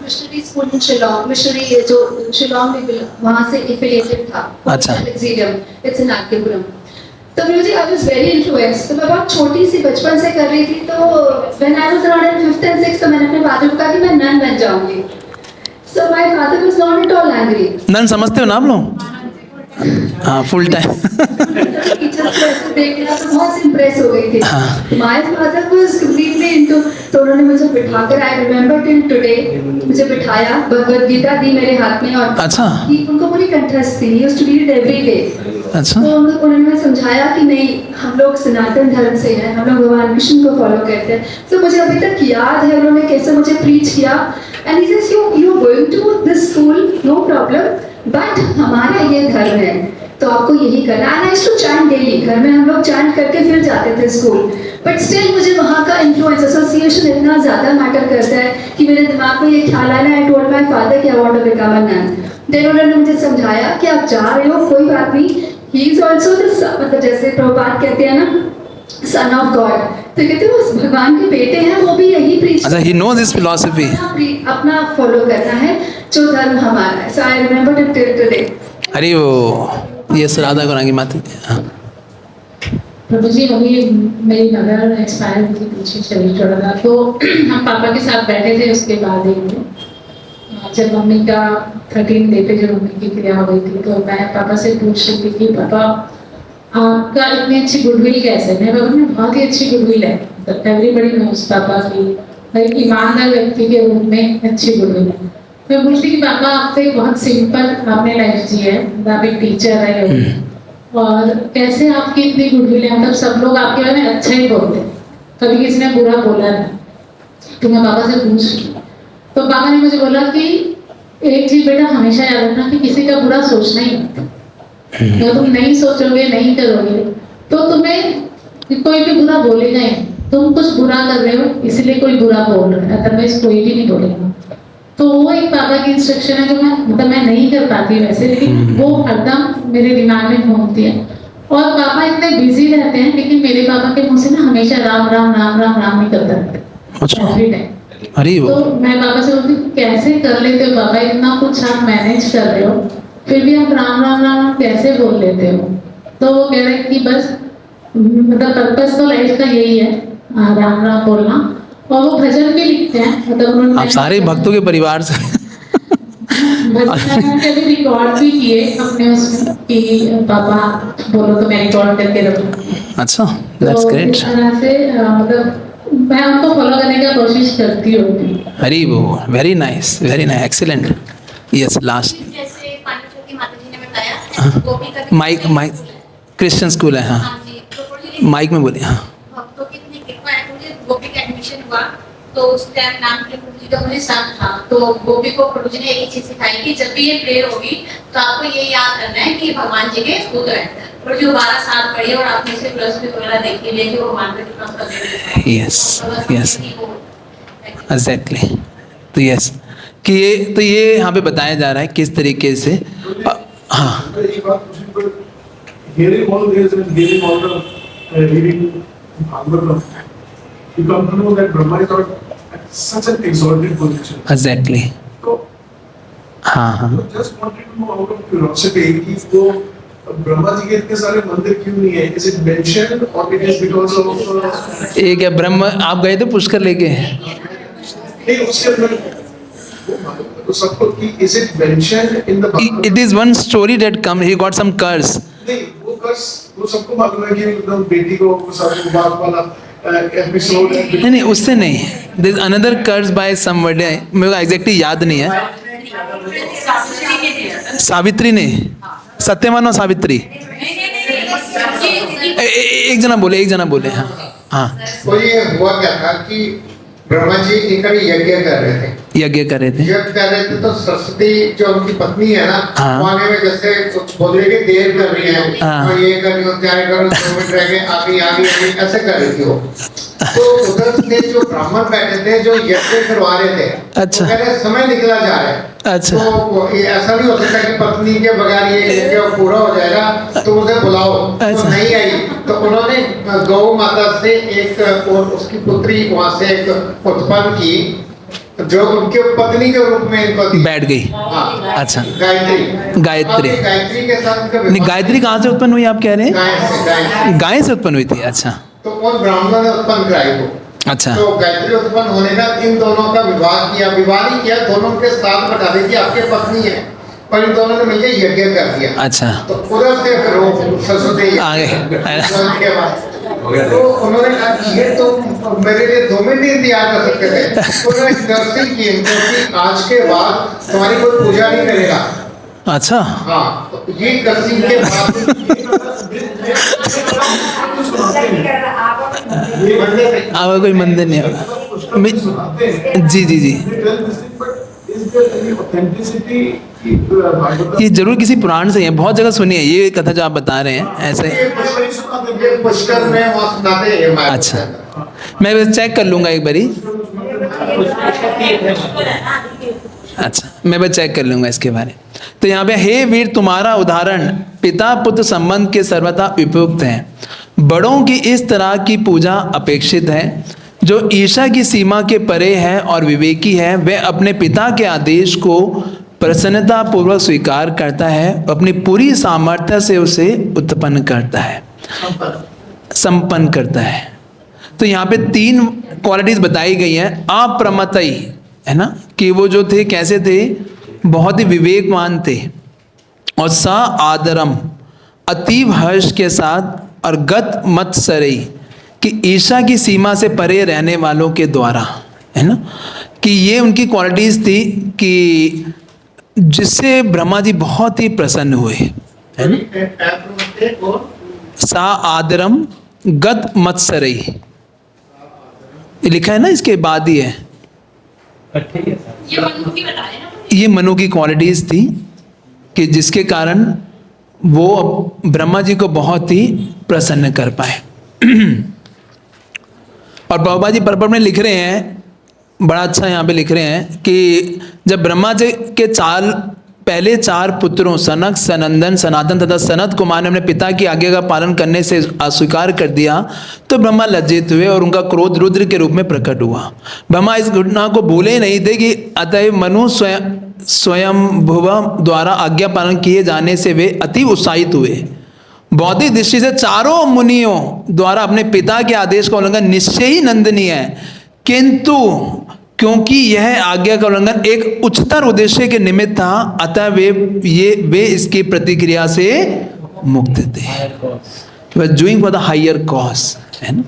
मिशनरी स्कूल इन शिलोंग, मिशनरी जो शिलोंग में वहाँ से एफिलिएटेड था। अच्छा। It's in RK Puram. तो मुझे आई वाज वेरी इन्फ्लुएंस्ड। तो मैं बहुत छोटी सी बचपन से कर रही थी, तो when I was around in 5th and 6th, तो मैंने अपने फादर को कहा कि मैं नन बन जाऊंगी। So my father was not at all angry. Nun समझते हो ना आप लोग? हाँ, फुल टाइम। टीचर्स ऐसे देखना तो बहुत इम्प्रेस हो गई थी। My father was completely into. तो उन्होंने मुझे बिठाकर, आई रिमेंबर टिल टुडे, मुझे बिठाया, भगवद गीता दी मेरे हाथ में, और अच्छा, उनको पूरी कंठस्थ थी, used to read it every day. अच्छा। तो उन्होंने समझाया कि नहीं, हम लोग सनातन धर्म से हैं, हम लोग भगवान कृष्ण को फॉलो करते हैं। तो मुझे अभी तक याद है उन्होंने कैसे मुझे प्रीच किया। And he says you are going to this school, no problem, but हमारा ये धर्म है तो आपको यही करना है। आई टू चैंट डेली, घर में हम लोग चैंट करके फिर जाते थे स्कूल, बट स्टिल मुझे वहाँ का इन्फ्लुएंस, एसोसिएशन इतना ज़्यादा मैटर करता है कि मेरे दिमाग में ये ख्याल आया ना, आई टोल्ड माय फादर कि I want to become a nun. Then उन्होंने मुझे समझाया कि आप जा रहे हो, कोई बात नहीं, ही इज ऑल्सो द, मतलब जैसे प्रभुपाद कहते हैं ना, सन ऑफ गॉड, तो कहते हैं वो भगवान के बेटे हैं, वो भी यही प्रीच, अच्छा, he knows his philosophy, अपना फॉलो करना है जो धर्म हमारा है। So I remember it till today. अरे वो ये राधा गौरांगी माता। हाँ। प्रभु जी, अभी मेरी मदर एक्सपायर हुई थी, पीछे शरीर छोड़ा था, तो हम पापा के साथ बैठे थे। उसके बाद जब मम्मी का 13 डे पे जो मम्मी की क्रिया हो गई थी, तो मैं पापा से पूछ रही थी कि पापा आपका इतनी अच्छी गुडविल कैसे? मैं पापा में बहुत ही अच्छी गुडविल है, एवरीबडी नोस पापा की लाइक ईमानदार व्यक्ति के रूप में अच्छी गुडविल है। मैं पूछती कि पापा आपसे बहुत सिंपल आपने लाइफ जी है, आप एक टीचर रहे हो, और कैसे आपकी इतनी गुडविल है, मतलब सब लोग आपके बारे में अच्छा ही बोलते हैं, कभी किसी ने बुरा बोला नहीं। तो मैं पापा से पूछ, तो पापा ने मुझे बोला कि एक चीज बेटा हमेशा याद रखना कि किसी का बुरा सोचना ही मत। अगर तुम नहीं सोचोगे, नहीं करोगे, तो तुम्हें कोई भी बुरा बोलेगा ही। तुम कुछ बुरा कर रहे हो इसलिए कोई बुरा बोल रहा है, अदरवाइज कोई भी नहीं बोलेगा। तो वो एक पापा की इंस्ट्रक्शन है जो मैं नहीं कर पाती वैसे, लेकिन वो हरदम मेरे दिमाग में घूमती है। और पापा इतने बिजी रहते हैं, लेकिन मेरे पापा के मुंह से ना हमेशा राम राम राम राम राम नहीं करते रहते। अरे तो मैं पापा से बोलती कैसे कर लेते हो पापा, इतना कुछ आप मैनेज कर रहे हो, फिर भी आप राम राम राम कैसे बोल लेते हो? तो वो कह रहे हैं कि बस मतलब पर्पस तो लाइफ का यही है, राम राम बोलना। और वो भजन भी लिखते हैं, मतलब उन्होंने आप सारे भक्तों के परिवार से भजन के भी रिकॉर्ड भी किए अपने उसमें कि पापा बोलो तो मैं रिकॉर्ड करके रखूं। अच्छा, दैट्स ग्रेट। इस तरह से मतलब मैं उनको फॉलो करने की कोशिश करती हूँ। हरी वो, very nice, excellent. Yes, last जैसे पांडुचोटी माताजी ने बताया, गोपी का माइक क्रिश्चियन स्कूल है। हाँ, माइक में बोलिए। हाँ, भक्तों की इतनी कृपा है, मुझे गोपी का एडमिशन हुआ तो उस टाइम नाम के प्रभु जी का मुझे साथ था, तो गोपी को प्रभु जी ने एक चीज सिखाई कि जब भी ये प्रेयर होगी तो आपको ये याद करना है कि भगवान जी के पुत्र हैं। प्रभु जी 12 साल पढ़ी और आपने से फिलॉसफी वगैरह देखी है कि वो भगवान पे कितना कर देते हैं। Yes exactly. तो यस कि ये यहाँ पे बताया जा रहा है किस तरीके से। हाँ, hearing all this and hearing all the reading Bhagavatam, you come to know that Brahma is not at such an exalted position. Exactly. So, हाँ, just wanted to know out of curiosity कि वो ब्रह्मा जी के इतने सारे मंदिर क्यों नहीं है? Is it mentioned or it is because of? एक है ब्रह्म, आप गए थे पुष्कर लेके? नहीं, उसके अंदर तो सबको कि is it mentioned in the Bhagavatam? It is one story that come. He got some curse. नहीं, वो कर्स वो सबको मालूम है कि एकदम बेटी को सब बात वाला एपिसोड है। नहीं, उससे नहीं। There is another curse by somebody, मेरे को एग्जैक्टली याद नहीं है। सावित्री ने, सत्यवान और सावित्री, एक जना बोले। हाँ, तो ये हुआ क्या था कि ब्रह्मा जी एक यज्ञ कर रहे थे। यज्ञ कर रहे थे तो सरस्वती जो उनकी पत्नी है ना, वो आगे में जैसे कुछ बोल रही है, देर कर रही है और ये कर रही हो, क्या कर रही हो, 2 मिनट रह गए, आगे ऐसे कर रही थी वो। तो उधर से जो ब्राह्मण बैठे थे जो यज्ञ करवा रहे थे, अच्छा, वो कह रहे समय निकला जा रहा है। अच्छा, तो ये ऐसा नहीं हो सकता कि पत्नी के बगैर ये यज्ञ पूरा हो जाएगा, तो उसे बुलाओ। तो नहीं आई, तो उन्होंने गौ माता से एक और उसकी पुत्री वहां से एक उत्पन्न की जो उनके पत्नी के रूप में बैठ गई। अच्छा, गायत्री के साथ नहीं, गायत्री कहाँ से उत्पन्न हुई आप कह रहे हैं? गाय से उत्पन्न हुई थी। अच्छा, तो उन ब्राह्मणों ने उत्पन्न कराई वो। अच्छा, तो गायत्री उत्पन्न होने का इन दोनों का विवाह नहीं किया, दोनों के साथ बता दी थी आपके पत्नी है, और इन दोनों ने मिलकर यज्ञ कर दिया। अच्छा, तो उधर से फिर वो सरस्वती आ गए। तो उन्होंने कहा ये तो मेरे लिए 2 मिनट इंतजार कर सकते थे, तो उन्होंने नर्सिंग की इनको कि आज के बाद तुम्हारी कोई पूजा नहीं करेगा। अच्छा, हाँ, तो ये नर्सिंग के बाद कोई मंदिर नहीं होगा। जी। Is there any authenticity ये जरूर किसी पुराण से है, बहुत जगह सुनी है ये कथा जो आप बता रहे हैं ऐसे। पुष्कर में वहाँ सुनाते हैं ये माया। अच्छा, मैं बस चेक कर लूंगा एक बारी। अच्छा, मैं बस चेक कर लूंगा इसके बारे। तो यहाँ पे हे वीर तुम्हारा उदाहरण पिता पुत्र संबंध के सर्वथा उपयुक्त है। बड़ों की इस तरह की पूजा अपेक्षित है। जो ईर्ष्या की सीमा के परे है और विवेकी है वह अपने पिता के आदेश को प्रसन्नता पूर्वक स्वीकार करता है, अपनी पूरी सामर्थ्य से उसे उत्पन्न करता है, संपन्न करता है। तो यहाँ पे 3 क्वालिटीज बताई गई हैं। अप्रमतई है ना, कि वो जो थे कैसे थे, बहुत ही विवेकवान थे। और सा आदरम, अतीव हर्ष के साथ। और गत मत्सरई, कि ईर्ष्या की सीमा से परे रहने वालों के द्वारा, है ना, कि ये उनकी क्वालिटीज थी कि जिससे ब्रह्मा जी बहुत ही प्रसन्न हुए, है ना। सा आदरम गत मत्सरई, ये लिखा है ना, इसके बाद ही है। ये मनु की क्वालिटीज थी कि जिसके कारण वो ब्रह्मा जी को बहुत ही प्रसन्न कर पाए। और बाबा जी परपर में लिख रहे हैं, बड़ा अच्छा यहाँ पे लिख रहे हैं कि जब ब्रह्मा जी के पहले 4 पुत्रों सनक, सनंदन, सनातन तथा सनत कुमार ने अपने पिता की आज्ञा का पालन करने से अस्वीकार कर दिया तो ब्रह्मा लज्जित हुए और उनका क्रोध रुद्र के रूप में प्रकट हुआ। ब्रह्मा इस घटना को भूले नहीं थे कि अतएव मनु स्वयं भुव द्वारा आज्ञा पालन किए जाने से वे अति उत्साहित हुए। बौद्धिक दृष्टि से चारों मुनियों द्वारा अपने पिता के आदेश का उल्लंघन निश्चय ही निंदनीय है, किंतु क्योंकि यह आज्ञा का उल्लंघन एक उच्चतर उद्देश्य के निमित्त था, अतः वे इसकी प्रतिक्रिया से मुक्त थे। Doing for the higher cause, है ना।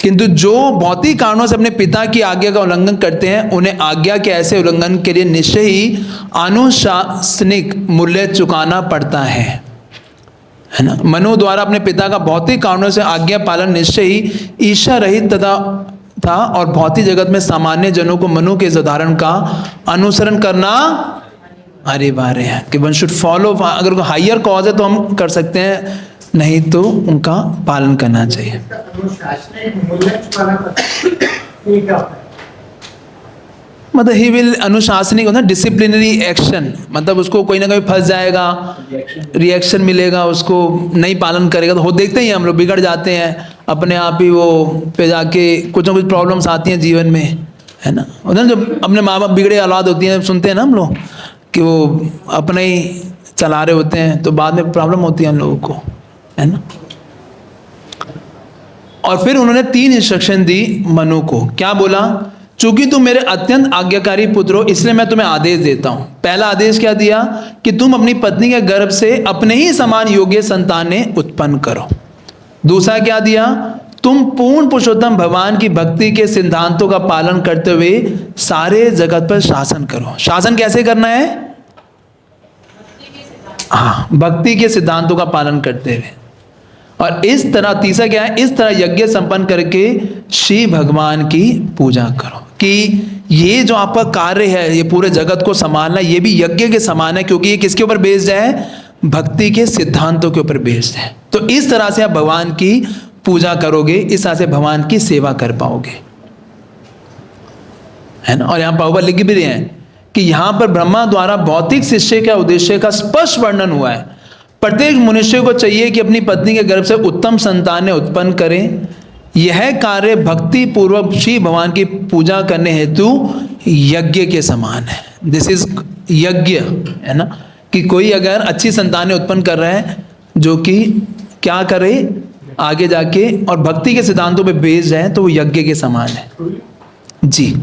किंतु जो भौतिक कारणों से अपने पिता की आज्ञा का उल्लंघन करते हैं उन्हें आज्ञा के ऐसे उल्लंघन के लिए निश्चय ही अनुशासनिक मूल्य चुकाना पड़ता है ना। मनु द्वारा अपने पिता का भौतिक कारणों से आज्ञा पालन निश्चय ही ईर्ष्या रहित था और भौतिक जगत में सामान्य जनों को मनु के इस उदाहरण का अनुसरण करना अनिवार्य है कि वन शुड फॉलो। अगर कोई हायर कॉज है तो हम कर सकते हैं, नहीं तो उनका पालन करना चाहिए। मतलब ही विल अनुशासनिक होता है, डिसिप्लिनरी एक्शन, मतलब उसको कोई ना कोई फंस जाएगा, रिएक्शन मिलेगा, उसको नहीं पालन करेगा तो हो देखते ही हम लोग बिगड़ जाते हैं अपने आप ही, वो पे जाके कुछ ना कुछ प्रॉब्लम्स आती हैं जीवन में, है ना। उधर जब अपने माँ बाप बिगड़े औलाद होती हैं, सुनते हैं ना हम लोग कि वो अपने ही चला रहे होते हैं तो बाद में प्रॉब्लम होती है हम लोगों को, है ना। और फिर उन्होंने 3 इंस्ट्रक्शन दी मनु को। क्या बोला? चूंकि तुम मेरे अत्यंत आज्ञाकारी पुत्र हो इसलिए मैं तुम्हें आदेश देता हूं। पहला आदेश क्या दिया कि तुम अपनी पत्नी के गर्भ से अपने ही समान योग्य संतानें उत्पन्न करो। दूसरा क्या दिया? तुम पूर्ण पुरुषोत्तम भगवान की भक्ति के सिद्धांतों का पालन करते हुए सारे जगत पर शासन करो। शासन कैसे करना है? हाँ, भक्ति के सिद्धांतों का पालन करते हुए। और इस तरह तीसरा क्या है? इस तरह यज्ञ संपन्न करके श्री भगवान की पूजा करो। कि ये जो आपका कार्य है, ये पूरे जगत को संभालना, ये भी यज्ञ के समान है, क्योंकि ये किसके ऊपर बेस्ड है? भक्ति के सिद्धांतों के ऊपर बेस्ड है। तो इस तरह से आप भगवान की पूजा करोगे, इस तरह से भगवान की सेवा कर पाओगे, है ना। और यहाँ पर लिख भी रहे हैं कि यहाँ पर ब्रह्मा द्वारा भौतिक शिष्य का उद्देश्य का स्पष्ट वर्णन हुआ है। प्रत्येक मनुष्य को चाहिए कि अपनी पत्नी के गर्भ से उत्तम संतानें उत्पन्न करें। यह कार्य भक्ति पूर्वक श्री भगवान की पूजा करने हेतु यज्ञ के समान है। दिस इज यज्ञ, है ना। कि कोई अगर अच्छी संतानें उत्पन्न कर रहा है जो कि क्या करे आगे जाके और भक्ति के सिद्धांतों पे बेस्ड है, तो वो यज्ञ के समान है। जी,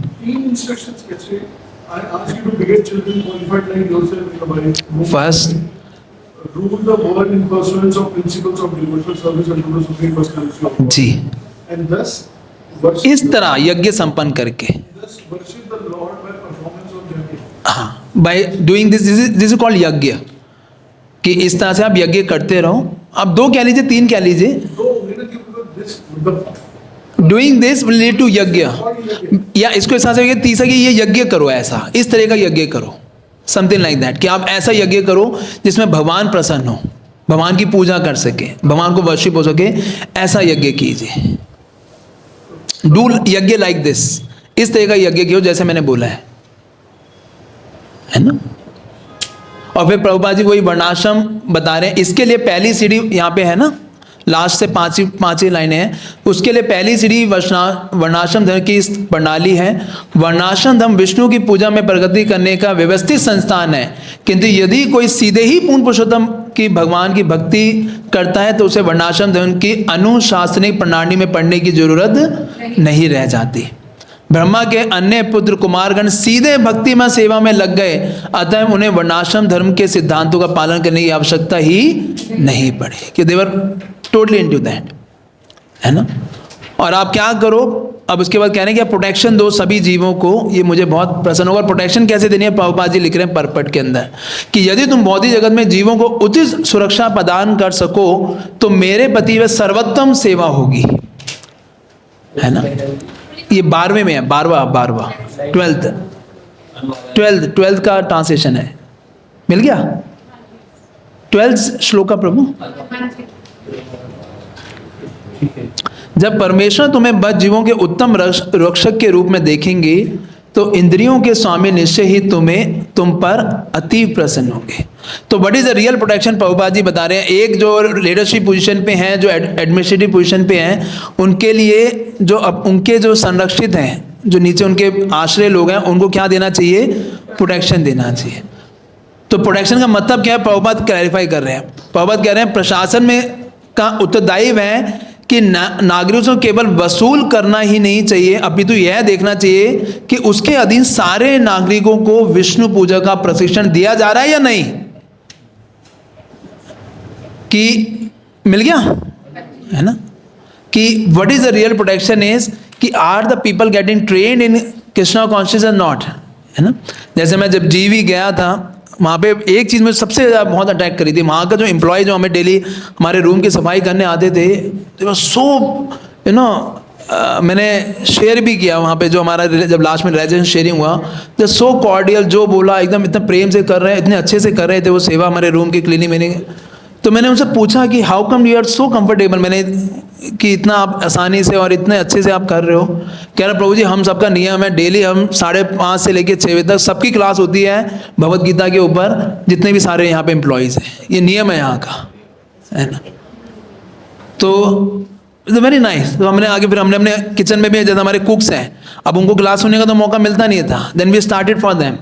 first rule the world in pursuance of principles of devotional service and to the supreme personality of God. जी, And thus इस तरह यज्ञ संपन्न करके, worship the Lord by performance of yajna. हाँ, by doing this is called यज्ञ। कि इस तरह से आप यज्ञ करते रहो। आप 2 कह लीजिए, 3 कह लीजिए। Doing this will lead to yajna, या इसको इस तरह से तीसरा कि ये यज्ञ करो, ऐसा इस तरह का यज्ञ करो, समथिंग लाइक दैट, कि आप ऐसा यज्ञ करो जिसमें भगवान प्रसन्न हो, भगवान की पूजा कर सके, भगवान को वर्शिप हो सके, ऐसा यज्ञ कीजिए। डू यज्ञ लाइक दिस, इस तरह का यज्ञ किया जैसे मैंने बोला है ना। और फिर प्रभुपाद जी वही वर्णाश्रम बता रहे हैं। इसके लिए पहली सीढ़ी यहाँ पे है ना, लास्ट से पांच ही लाइनें हैं, उसके लिए पहली सीढ़ी वर्णाश्रम धर्म की प्रणाली है। वर्णाश्रम धर्म विष्णु की पूजा में प्रगति करने का व्यवस्थित संस्थान है, किंतु यदि कोई सीधे ही पूर्ण पुरुषोत्तम की भगवान की भक्ति करता है तो उसे वर्णाश्रम धर्म की अनुशासनिक प्रणाली में पढ़ने की जरूरत नहीं रह जाती। ब्रह्मा के अन्य पुत्र कुमारगण सीधे भक्ति में सेवा में लग गए, अतः उन्हें वर्णाश्रम धर्म के सिद्धांतों का पालन करने की आवश्यकता ही नहीं पड़ी, कि देवर टोटली इनटू दैट, है ना। और आप क्या करो, अब उसके बाद कह रहे हैं कि प्रोटेक्शन दो सभी जीवों को, ये मुझे बहुत प्रसन्न होगा। प्रोटेक्शन कैसे देनी है, प्रभुपाद जी लिख रहे हैं परपट के अंदर, कि यदि तुम भौतिक जगत में जीवों को उचित सुरक्षा प्रदान कर सको तो मेरे प्रति वह सर्वोत्तम सेवा होगी, है ना। ये 12वें में है, 12वां 12th का ट्रांसलेशन है, मिल गया 12th श्लोक का प्रभु। जब परमेश्वर तुम्हें बद्ध जीवों के उत्तम रक्षक के रूप में देखेंगे तो इंद्रियों के स्वामी निश्चय ही तुम पर अति प्रसन्न होंगे। तो what is the real protection, Prabhupada ji बता रहे हैं। एक जो लीडरशिप पोजीशन पे हैं, जो एडमिनिस्ट्रेटिव पोजीशन पे हैं, उनके लिए जो उनके जो संरक्षित हैं, जो नीचे उनके आश्रय लोग हैं, उनको क्या देना चाहिए, प्रोटेक्शन देना चाहिए। तो प्रोटेक्शन का मतलब क्या है, प्रभुपाद क्लैरिफाई कर रहे हैं। प्रभुपाद कह रहे हैं प्रशासन में का उत्तरदायित्व है कि नागरिकों से केवल वसूल करना ही नहीं चाहिए, अपितु यह देखना चाहिए कि उसके अधीन सारे नागरिकों को विष्णु पूजा का प्रशिक्षण दिया जा रहा है या नहीं, कि मिल गया, है ना। कि what is the real protection is कि are the people getting trained in Krishna consciousness not, है ना। जैसे मैं जब जीवी गया था, वहाँ पे एक चीज़ मुझे सबसे ज़्यादा बहुत अटैक करी थी, वहाँ का जो एम्प्लॉय जो हमें डेली हमारे रूम की सफाई करने आते थे, तो सो यू नो, मैंने शेयर भी किया वहाँ पे, जो हमारा जब लास्ट में रेजिडेंस शेयरिंग हुआ, तो सो कॉर्डियल, जो बोला एकदम इतना प्रेम से कर रहे हैं, इतने अच्छे से कर रहे थे वो सेवा हमारे रूम की क्लीनिंग में। तो मैंने उनसे पूछा कि how come you are so comfortable, मैंने कि इतना आप आसानी से और इतने अच्छे से आप कर रहे हो। कह रहा प्रभु जी हम सबका नियम है, डेली हम 5:30 से लेकर 6 बजे तक सबकी क्लास होती है भगवत गीता के ऊपर, जितने भी सारे यहाँ पे एम्प्लॉयज़ हैं, ये नियम है यहाँ का, है ना। तो वेरी नाइस। तो हमने आगे फिर हमने अपने किचन में भी, जैसे हमारे कुक्स हैं, अब उनको क्लास सुनने का तो मौका मिलता नहीं था, then we started for them.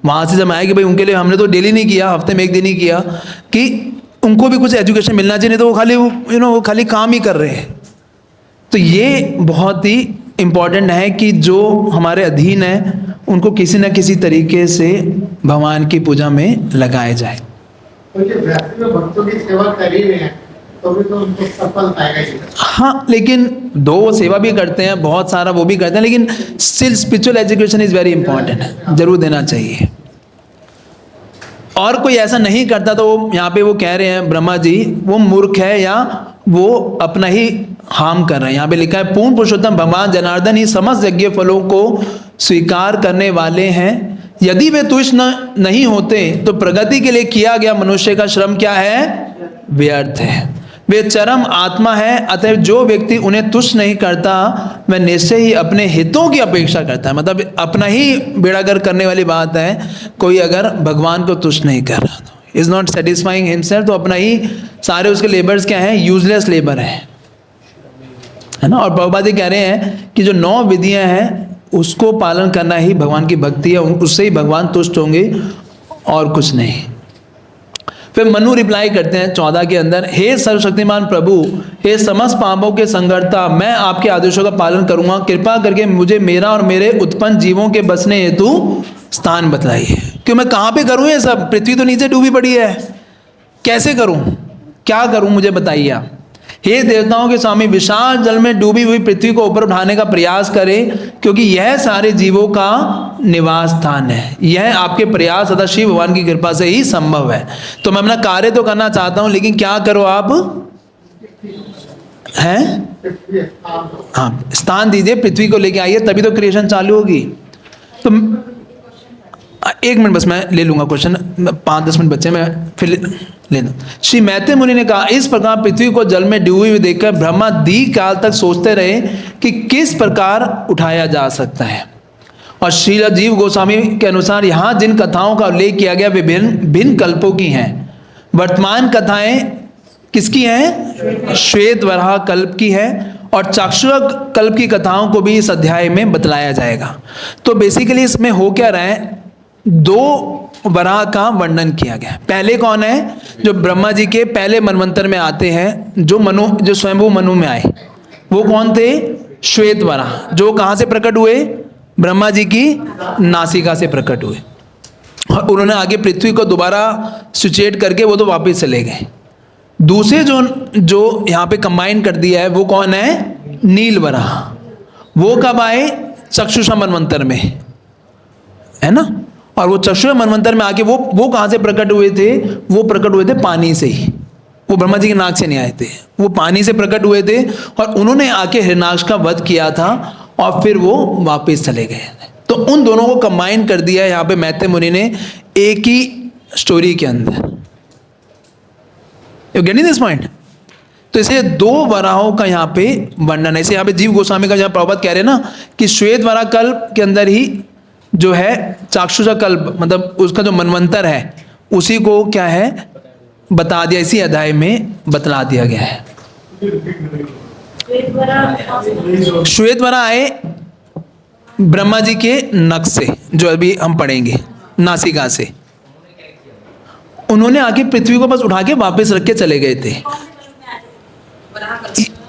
वहाँ से जब आए कि भाई उनके लिए हमने तो डेली नहीं किया, हफ्ते में 1 दिन ही किया, कि उनको भी कुछ एजुकेशन मिलना चाहिए, नहीं तो वो खाली वो खाली काम ही कर रहे हैं। तो ये बहुत ही इम्पोर्टेंट है कि जो हमारे अधीन है उनको किसी न किसी तरीके से भगवान की पूजा में लगाया जाए। भक्तों की सेवा कर ही रहे हैं तो भी तो उनको सफल आएगा। हाँ, लेकिन दो वो सेवा भी करते हैं, बहुत सारा वो भी करते हैं, लेकिन still spiritual education is very important, जरूर देना चाहिए। और कोई ऐसा नहीं करता तो यहाँ पे वो कह रहे हैं ब्रह्मा जी, वो मूर्ख है या वो अपना ही हार्म कर रहे हैं। यहाँ पे लिखा है पूर्ण पुरुषोत्तम भगवान जनार्दन ही समस्त यज्ञ फलों को स्वीकार करने वाले हैं। यदि वे तुष्ट नहीं होते तो प्रगति के लिए किया गया मनुष्य का श्रम क्या है, व्यर्थ है। वे चरम आत्मा है, अतः जो व्यक्ति उन्हें तुष्ट नहीं करता वह निश्चय ही अपने हितों की अपेक्षा करता है। मतलब अपना ही बेड़ागर करने वाली बात है, कोई अगर भगवान को तुष्ट नहीं कर रहा तो इज नॉट सेटिस्फाइंग हिमसेल्फ, तो अपना ही सारे उसके लेबर्स क्या हैं, यूजलेस लेबर है ना। और प्रभुपाद कह रहे हैं कि जो 9 विधियां हैं उसको पालन करना ही भगवान की भक्ति है, उससे ही भगवान तुष्ट होंगे और कुछ नहीं। फिर मनु रिप्लाई करते हैं 14 के अंदर, हे सर्वशक्तिमान प्रभु, हे समस्त पापों के संगर्ता, मैं आपके आदेशों का पालन करूंगा, कृपा करके मुझे मेरा और मेरे उत्पन्न जीवों के बसने हेतु स्थान बतलाइए। क्यों मैं कहाँ पे करूँ ये सब, पृथ्वी तो नीचे डूबी पड़ी है, कैसे करूँ, क्या करूँ, मुझे बताइए आप। हे देवताओं के स्वामी, विशाल जल में डूबी हुई पृथ्वी को ऊपर उठाने का प्रयास करें, क्योंकि यह सारे जीवों का निवास स्थान है। यह आपके प्रयास तथा शिव भगवान की कृपा से ही संभव है। तो मैं अपना कार्य तो करना चाहता हूं, लेकिन क्या करो आप, हैं, हाँ, स्थान दीजिए, पृथ्वी को लेके आइए, तभी तो क्रिएशन चालू होगी। तो 1 मिनट बस मैं ले लूंगा क्वेश्चन, 5-10 मिनट बच्चे, मैं फिर ले लूँ। श्री मैत्रेय मुनि ने कहा, इस प्रकार पृथ्वी को जल में डूबी हुई देखकर ब्रह्मा दीर्घ काल तक सोचते रहे कि किस प्रकार उठाया जा सकता है। और श्रील जीव गोस्वामी के अनुसार यहाँ जिन कथाओं का उल्लेख किया गया वे भिन्न कल्पों की हैं। वर्तमान कथाएं किसकी हैं? श्वेत वराह कल्प की है, और चाक्षुष कल्प की कथाओं को भी इस अध्याय में बतलाया जाएगा। तो बेसिकली इसमें हो क्या रहा है, 2 वराह का वर्णन किया गया। पहले कौन है? जो ब्रह्मा जी के पहले मनवंतर में आते हैं, जो स्वयंभू मनु में आए, वो कौन थे? श्वेत वराह, जो कहाँ से प्रकट हुए? ब्रह्मा जी की नासिका से प्रकट हुए, और उन्होंने आगे पृथ्वी को दोबारा सिचुएट करके वो तो वापस चले गए। दूसरे जो यहाँ पे कंबाइन कर दिया है वो कौन है? नील वराह। वो कब आए? चक्षुषा मनवंतर में, है ना। और वो चक्षुषा मनवंतर में आके वो कहाँ से प्रकट हुए थे? वो प्रकट हुए थे पानी से ही। वो ब्रह्मा जी के नाक से नहीं आए थे, वो पानी से प्रकट हुए थे, और उन्होंने आके हिरण्याक्ष का वध किया था, और फिर वो वापस चले गए। तो उन दोनों को कंबाइन कर दिया यहाँ पे मैत्रेय मुनि ने एक ही स्टोरी के अंदर। You getting this point? तो इसे 2 वराहों का यहाँ पे वर्णन है। इसे यहाँ पे जीव गोस्वामी का जहाँ प्रभुपाद कह रहे हैं ना कि श्वेत वराह कल्प के अंदर ही जो है चाक्षुषा कल्प, मतलब उसका जो मनवंतर है, उसी को क्या है बता दिया, इसी अध्याय में बतला दिया गया है। श्वेत वराह आए ब्रह्मा जी के नख से, जो अभी हम पढ़ेंगे, नासिका से। उन्होंने आके पृथ्वी को बस उठा के वापस रख के चले गए थे।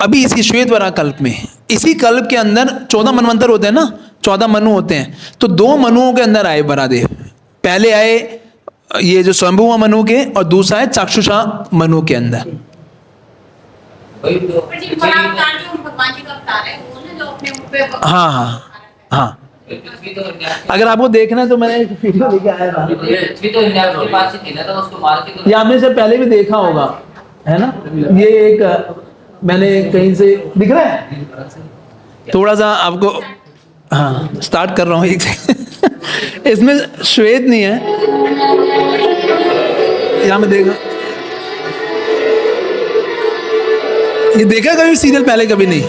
अभी इसी श्वेत वराह कल्प में, इसी कल्प के अंदर 14 मनवंतर होते हैं ना, 14 मनु होते हैं। तो 2 मनुओं के अंदर आए वराहदेव। पहले आए ये जो स्वयंभुवा मनु के, और दूसरा है चाक्षुषा मनु के अंदर। हाँ हाँ हाँ, अगर आपको देखना है तो मैंने एक वीडियो लेके आया था, ये आपने से पहले भी देखा होगा, है ना। ये एक मैंने कहीं से दिख रहा है, थोड़ा सा आपको, हाँ स्टार्ट कर रहा हूँ एक इसमें श्वेत नहीं है, यहाँ में देखा, ये देखा कभी सीरियल? पहले कभी नहीं।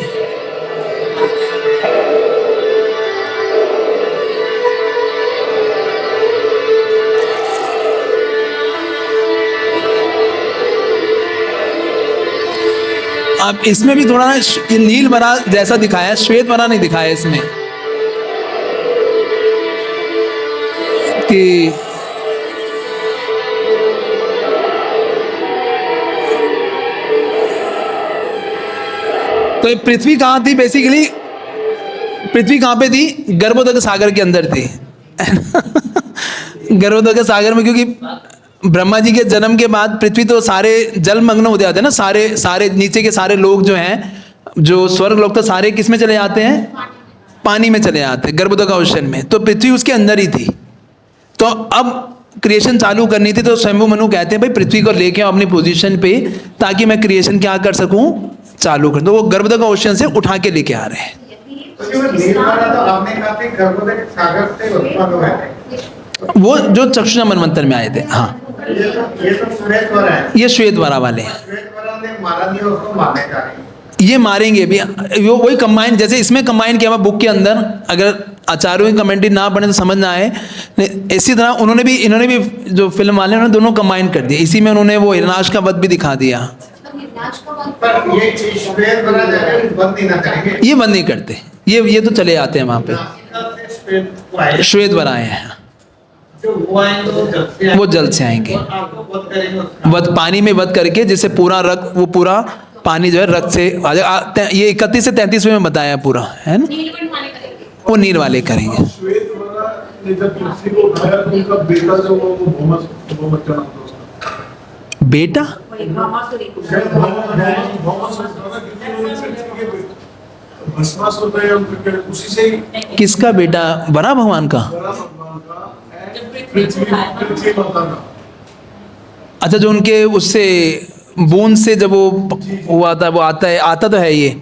अब इसमें भी थोड़ा ये नील वराह जैसा दिखाया है, श्वेत वराह नहीं दिखाया इसमें कि तो ये पृथ्वी कहाँ थी? बेसिकली पृथ्वी कहाँ पे थी? गर्भोदक सागर के अंदर थी गर्भोदक सागर में, क्योंकि ब्रह्मा जी के जन्म के बाद पृथ्वी तो सारे जलमग्न हो जाते हैं ना, सारे नीचे के सारे लोग जो हैं, जो स्वर्ग लोग, तो सारे किस में चले जाते हैं? पानी में चले जाते हैं, गर्भोदक ओशन में। तो पृथ्वी उसके अंदर ही थी। तो अब क्रिएशन चालू करनी थी, तो स्वयंभू मनु कहते हैं भाई पृथ्वी को लेके आओ अपनी पोजीशन पे, ताकि मैं क्रिएशन क्या कर सकूं? चालू कर। तो वो गर्भोदक ओशन से उठा के लेके आ रहे हैं। वो जो चक्षुषा मनवंतर में आए थे। हाँ, ये श्वेत वराह वाले हैं, ये मारेंगे अभी। वो वही कंबाइन, जैसे इसमें कंबाइन किया हुआ बुक के अंदर, अगर आचार्यों की कमेंट्री ना पढ़े तो समझ ना आए, इसी तरह इन्होंने भी जो फिल्म वाले उन्होंने दोनों कंबाइन कर दिया। इसी में उन्होंने वो हिरण्याक्ष का वध भी दिखा दिया। ये बंद नहीं करते, ये तो चले आते हैं वहां पे। श्वेत वराह हैं, वो जल से आएंगे, वध पानी में वध करके, जिससे पूरा रक्त, वो पूरा पानी जो है रक्त से ये 31 से 33 में बताया पूरा, है ना। वो नील वाले करेंगे। बेटा किसका बेटा? वराह भगवान का। अच्छा, जो उनके उससे बूंद से जब वो हुआ था, वो आता तो है, ये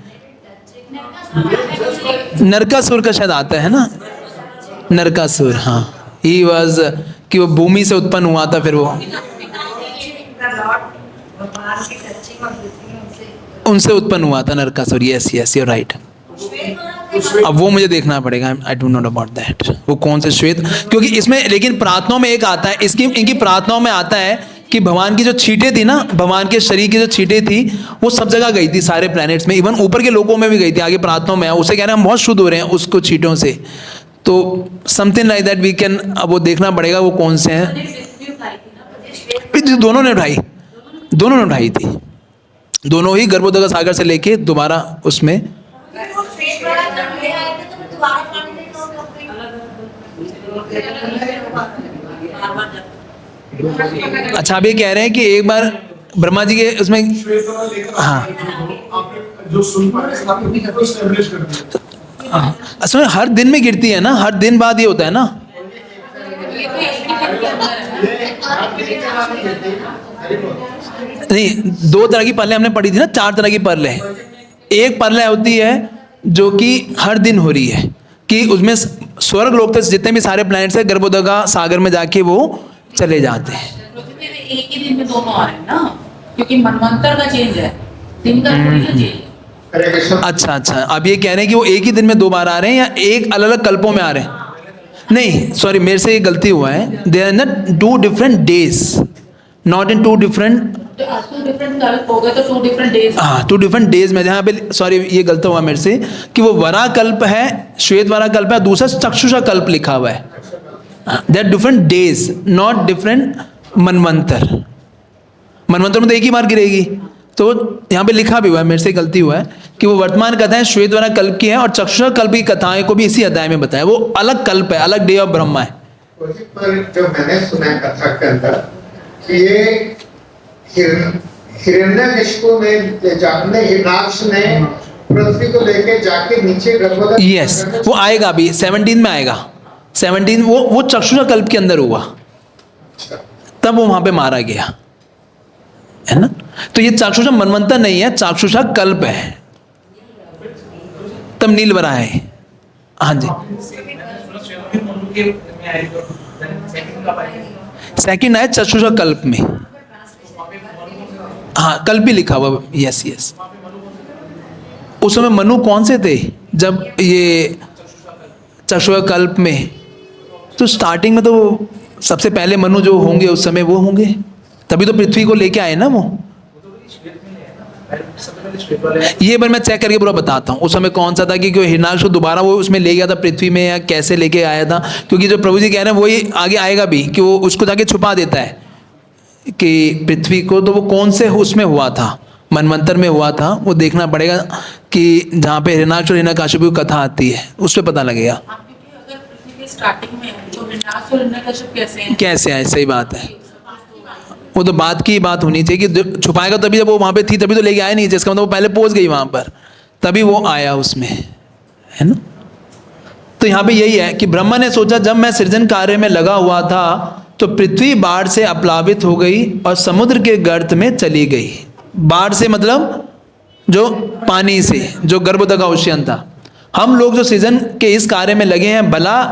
नरकासुर का शायद आता है ना, नरकासुर। हाँ, ही वॉज कि वो भूमि से उत्पन्न हुआ था, फिर वो उनसे उत्पन्न हुआ था Narakasura. Yes yes you right. अब वो मुझे देखना पड़ेगा, I don't know about that, वो कौन से श्वेत, क्योंकि इसमें लेकिन प्रार्थनाओं में एक आता है, इसकी इनकी प्रार्थनाओं में आता है कि भगवान की जो छींटें थी ना, भगवान के शरीर की जो छींटें थी वो सब जगह गई थी, सारे प्लैनेट्स में, इवन ऊपर के लोकों में भी गई थी। आगे प्रार्थनाओं में उसे कह रहे हैं हम बहुत शुद्ध हो रहे हैं उसको छींटों से, तो something like that we can, अब वो देखना पड़ेगा वो कौन से हैं। दोनों ने उठाई, दोनों ने उठाई थी, दोनों ही गर्भोदक सागर से लेके दोबारा उसमें। अच्छा आप ये कह रहे हैं कि एक बार ब्रह्मा जी के उसमें, हाँ असल में हर दिन में गिरती है ना, हर दिन बाद ये होता है ना। नहीं, दो तरह की परलें हमने पढ़ी थी ना, 4 तरह की परलें। एक परलें होती है जो कि हर दिन हो रही है, कि उसमें स्वर्ग लोक तक जितने भी सारे प्लैनेट्स है गर्भोदक सागर में जाके वो चले जाते हैं। एक ही दिन में दोनों आ रहे हैं ना, क्योंकि मनवंतर का चेंज है, दिन का थोड़ी ना चेंज। अच्छा अच्छा, अब ये कह रहे हैं कि वो एक ही दिन में 2 बार आ रहे हैं या एक अलग अलग कल्पों में आ रहे हैं? नहीं सॉरी, मेरे से ये गलती हुआ है, they are not 2 different days, not in 2 different, हाँ 2 डिफरेंट डेज में। जहाँ पे सॉरी ये गलत हुआ मेरे से, कि वो वरा कल्प है, श्वेत वरा कल्प है, दूसरा चक्षुषा कल्प लिखा हुआ है। They are different days, not different manvantara. मनवंतर में तो एक ही बार गिरेगी, तो यहाँ पे लिखा भी हुआ है, मेरे से गलती हुआ है, कि वो वर्तमान कथाएं श्वेत वरा कल्प की है और चक्षुषा कल्प की कथाएं को भी इसी अध्याय में बताया, वो अलग कल्प है, अलग डे ऑफ ब्रह्मा है। पर जो मैंने सुना है कथा के अंदर कि ये हिरण्यकशिपु में जाने हिरणाक्ष ने पृथ्वी को लेके जाके नीचे गर्भोदक, यस वो आएगा अभी 17 में आएगा, 17 वो चक्षुषा कल्प के अंदर हुआ, तब वो वहां पे मारा गया है ना। तो ये चाक्षुषा मनवंतर नहीं है, चाक्षुषा कल्प है, तब नीलवरा है। हाँ जी, सेकंड है चक्षुषा कल्प में, हाँ कल्प भी लिखा हुआ, यस यस। उस समय मनु कौन से थे जब ये चक्षुषा कल्प में? तो स्टार्टिंग में तो सबसे पहले मनु जो होंगे उस समय वो होंगे, तभी तो पृथ्वी को लेके आए ना वो। ये बार मैं चेक करके पूरा बताता हूँ उस समय कौन सा था, कि हिरणाक्ष को दोबारा वो उसमें ले गया था पृथ्वी में, या कैसे लेके आया था, क्योंकि जो प्रभु जी कह रहे हैं वही आगे आएगा भी, कि वो उसको जाके छुपा देता है कि पृथ्वी को, तो वो कौन से उसमें हुआ था, मनवंतर में हुआ था, वो देखना पड़ेगा कि जहाँ पे हिरणाक्ष और हिरण्यकशिपु की कथा आती है उस पर पता लगेगा स्टार्टिंग में जो हिरणाक्ष और हिरण्यकशिपु कैसे आए। सही बात है, वो तो बात की बात होनी चाहिए कि छुपाएगा तभी, जब वो वहाँ पे थी तभी तो लेके आया नहीं, जिसका मतलब वो पहले पहुँच गई वहाँ पर, तभी वो आया उसमें, है ना। तो यहाँ पे यही है कि ब्रह्मा ने सोचा जब मैं सृजन कार्य में लगा हुआ था तो पृथ्वी बाढ़ से अप्लावित हो गई और समुद्र के गर्त में चली गई। बाढ़ से मतलब जो पानी से, जो गर्भोदक का ओशियन था। हम लोग जो सृजन के इस कार्य में लगे हैं, भला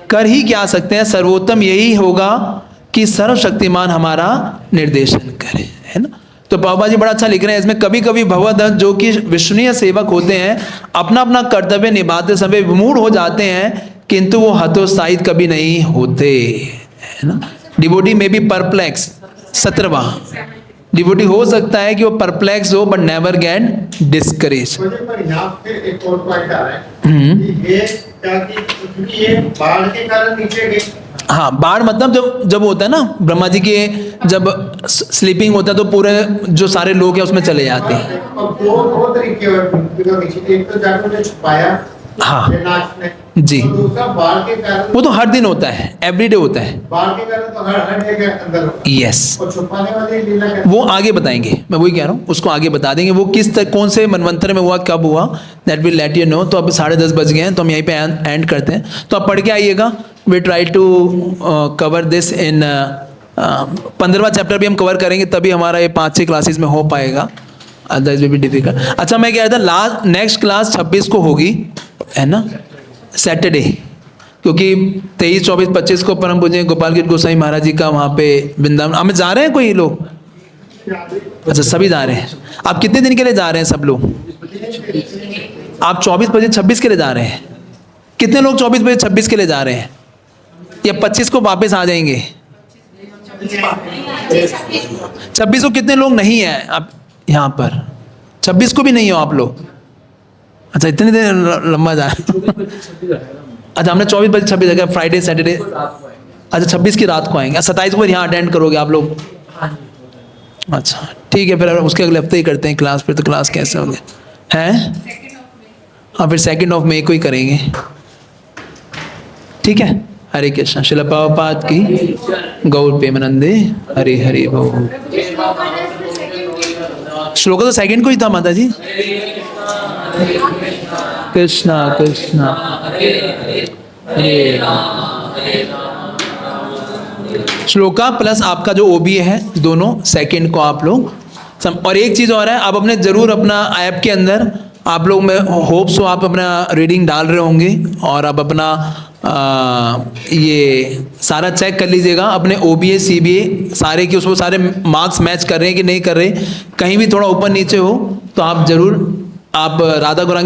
कर ही क्या सकते हैं, सर्वोत्तम यही होगा कि सर्वशक्तिमान हमारा निर्देशन करे, है ना। तो बाबा जी बड़ा अच्छा लिख रहे हैं इसमें, कभी कभी भगवदत्त जो कि विष्णुनीय सेवक होते हैं अपना अपना कर्तव्य निभाते समय विमूढ़ हो जाते हैं, किंतु वो हतोत्साहित कभी नहीं होते, है ना। डिवोटी में भी परप्लेक्स, 17वां डिवोटी हो सकता है कि वो परप्लेक्स हो बट नेवर गेट डिस्करेज। पर यहाँ पे एक और पॉइंट आ रहा है कि ये क्या कि ये बाढ़ के कारण नीचे गए। हाँ, बाढ़ मतलब जब होता है ना ब्रह्मा जी के जब स्लीपिंग होता है तो पूरे जो सारे लोग हैं उसमें चले जाते हैं। अब दो तरीके हैं, एक तो जाकर छुपाया हाँ जी, दूसरा बाढ़ के कारण, वो तो हर दिन होता है, एवरीडे होता है। बाढ़ के कारण तो हर डे के अंदर यस, और छुपाने वाली लीला वो आगे बताएंगे, मैं वही कह रहा हूँ, उसको आगे बता देंगे वो किस कौन से मनवंतर में हुआ, कब हुआ, that will let you know. तो अब 10:30 बज गए हैं, तो हम यहीं पे एंड करते हैं। तो आप पढ़ के आइएगा, we try to cover this in 15वां चैप्टर भी हम कवर करेंगे, तभी हमारा ये 5-6 क्लासेस में हो पाएगा, अदरवाइज विल बी डिफिकल्ट। अच्छा, मैं कह रहा था नेक्स्ट क्लास 26 को होगी, है ना, सैटरडे, क्योंकि 23, 24, 25 को परम पूज्य गोपाल गिरी गोसाई महाराज जी का वहाँ पे वृंदावन हमें जा रहे हैं कोई लोग? अच्छा सभी जा रहे हैं। आप कितने दिन के लिए जा रहे हैं सब लोग? आप 24, 25, 26 के लिए जा रहे हैं? कितने लोग 24, 25, 26 के लिए जा रहे हैं? या 25 को वापस आ जाएंगे? 26 को कितने लोग नहीं हैं आप यहाँ पर? 26 को भी नहीं हो आप लोग? अच्छा इतने देर लंबा जा रहे हैं। अच्छा हमने 24, 25, 26 जगह फ्राइडे सैटरडे। अच्छा 26 की रात को आएंगे। 27 को यहाँ अटेंड करोगे आप लोग? अच्छा ठीक है, फिर उसके अगले हफ्ते ही करते हैं क्लास। फिर तो क्लास कैसे होंगे हैं? हाँ फिर 2 मई को ही करेंगे। ठीक है। हरे कृष्ण। श्रील प्रभुपाद की गौर प्रेमानंदे हरे हरे बोल। श्लोक तो सेकंड को ही था माता जी। कृष्णा कृष्णा हरे श्लोका प्लस आपका जो ओबीए है दोनों सेकंड को आप लोग और एक चीज और है, आप अपने जरूर अपना ऐप के अंदर आप लोग, मैं होप्स हो आप अपना रीडिंग डाल रहे होंगे और आप अपना ये सारा चेक कर लीजिएगा अपने ओबीए सीबीए सारे की, उसको सारे मार्क्स मैच कर रहे हैं कि नहीं कर रहे। कहीं भी थोड़ा ऊपर नीचे हो तो आप जरूर आप राधा गौरांगी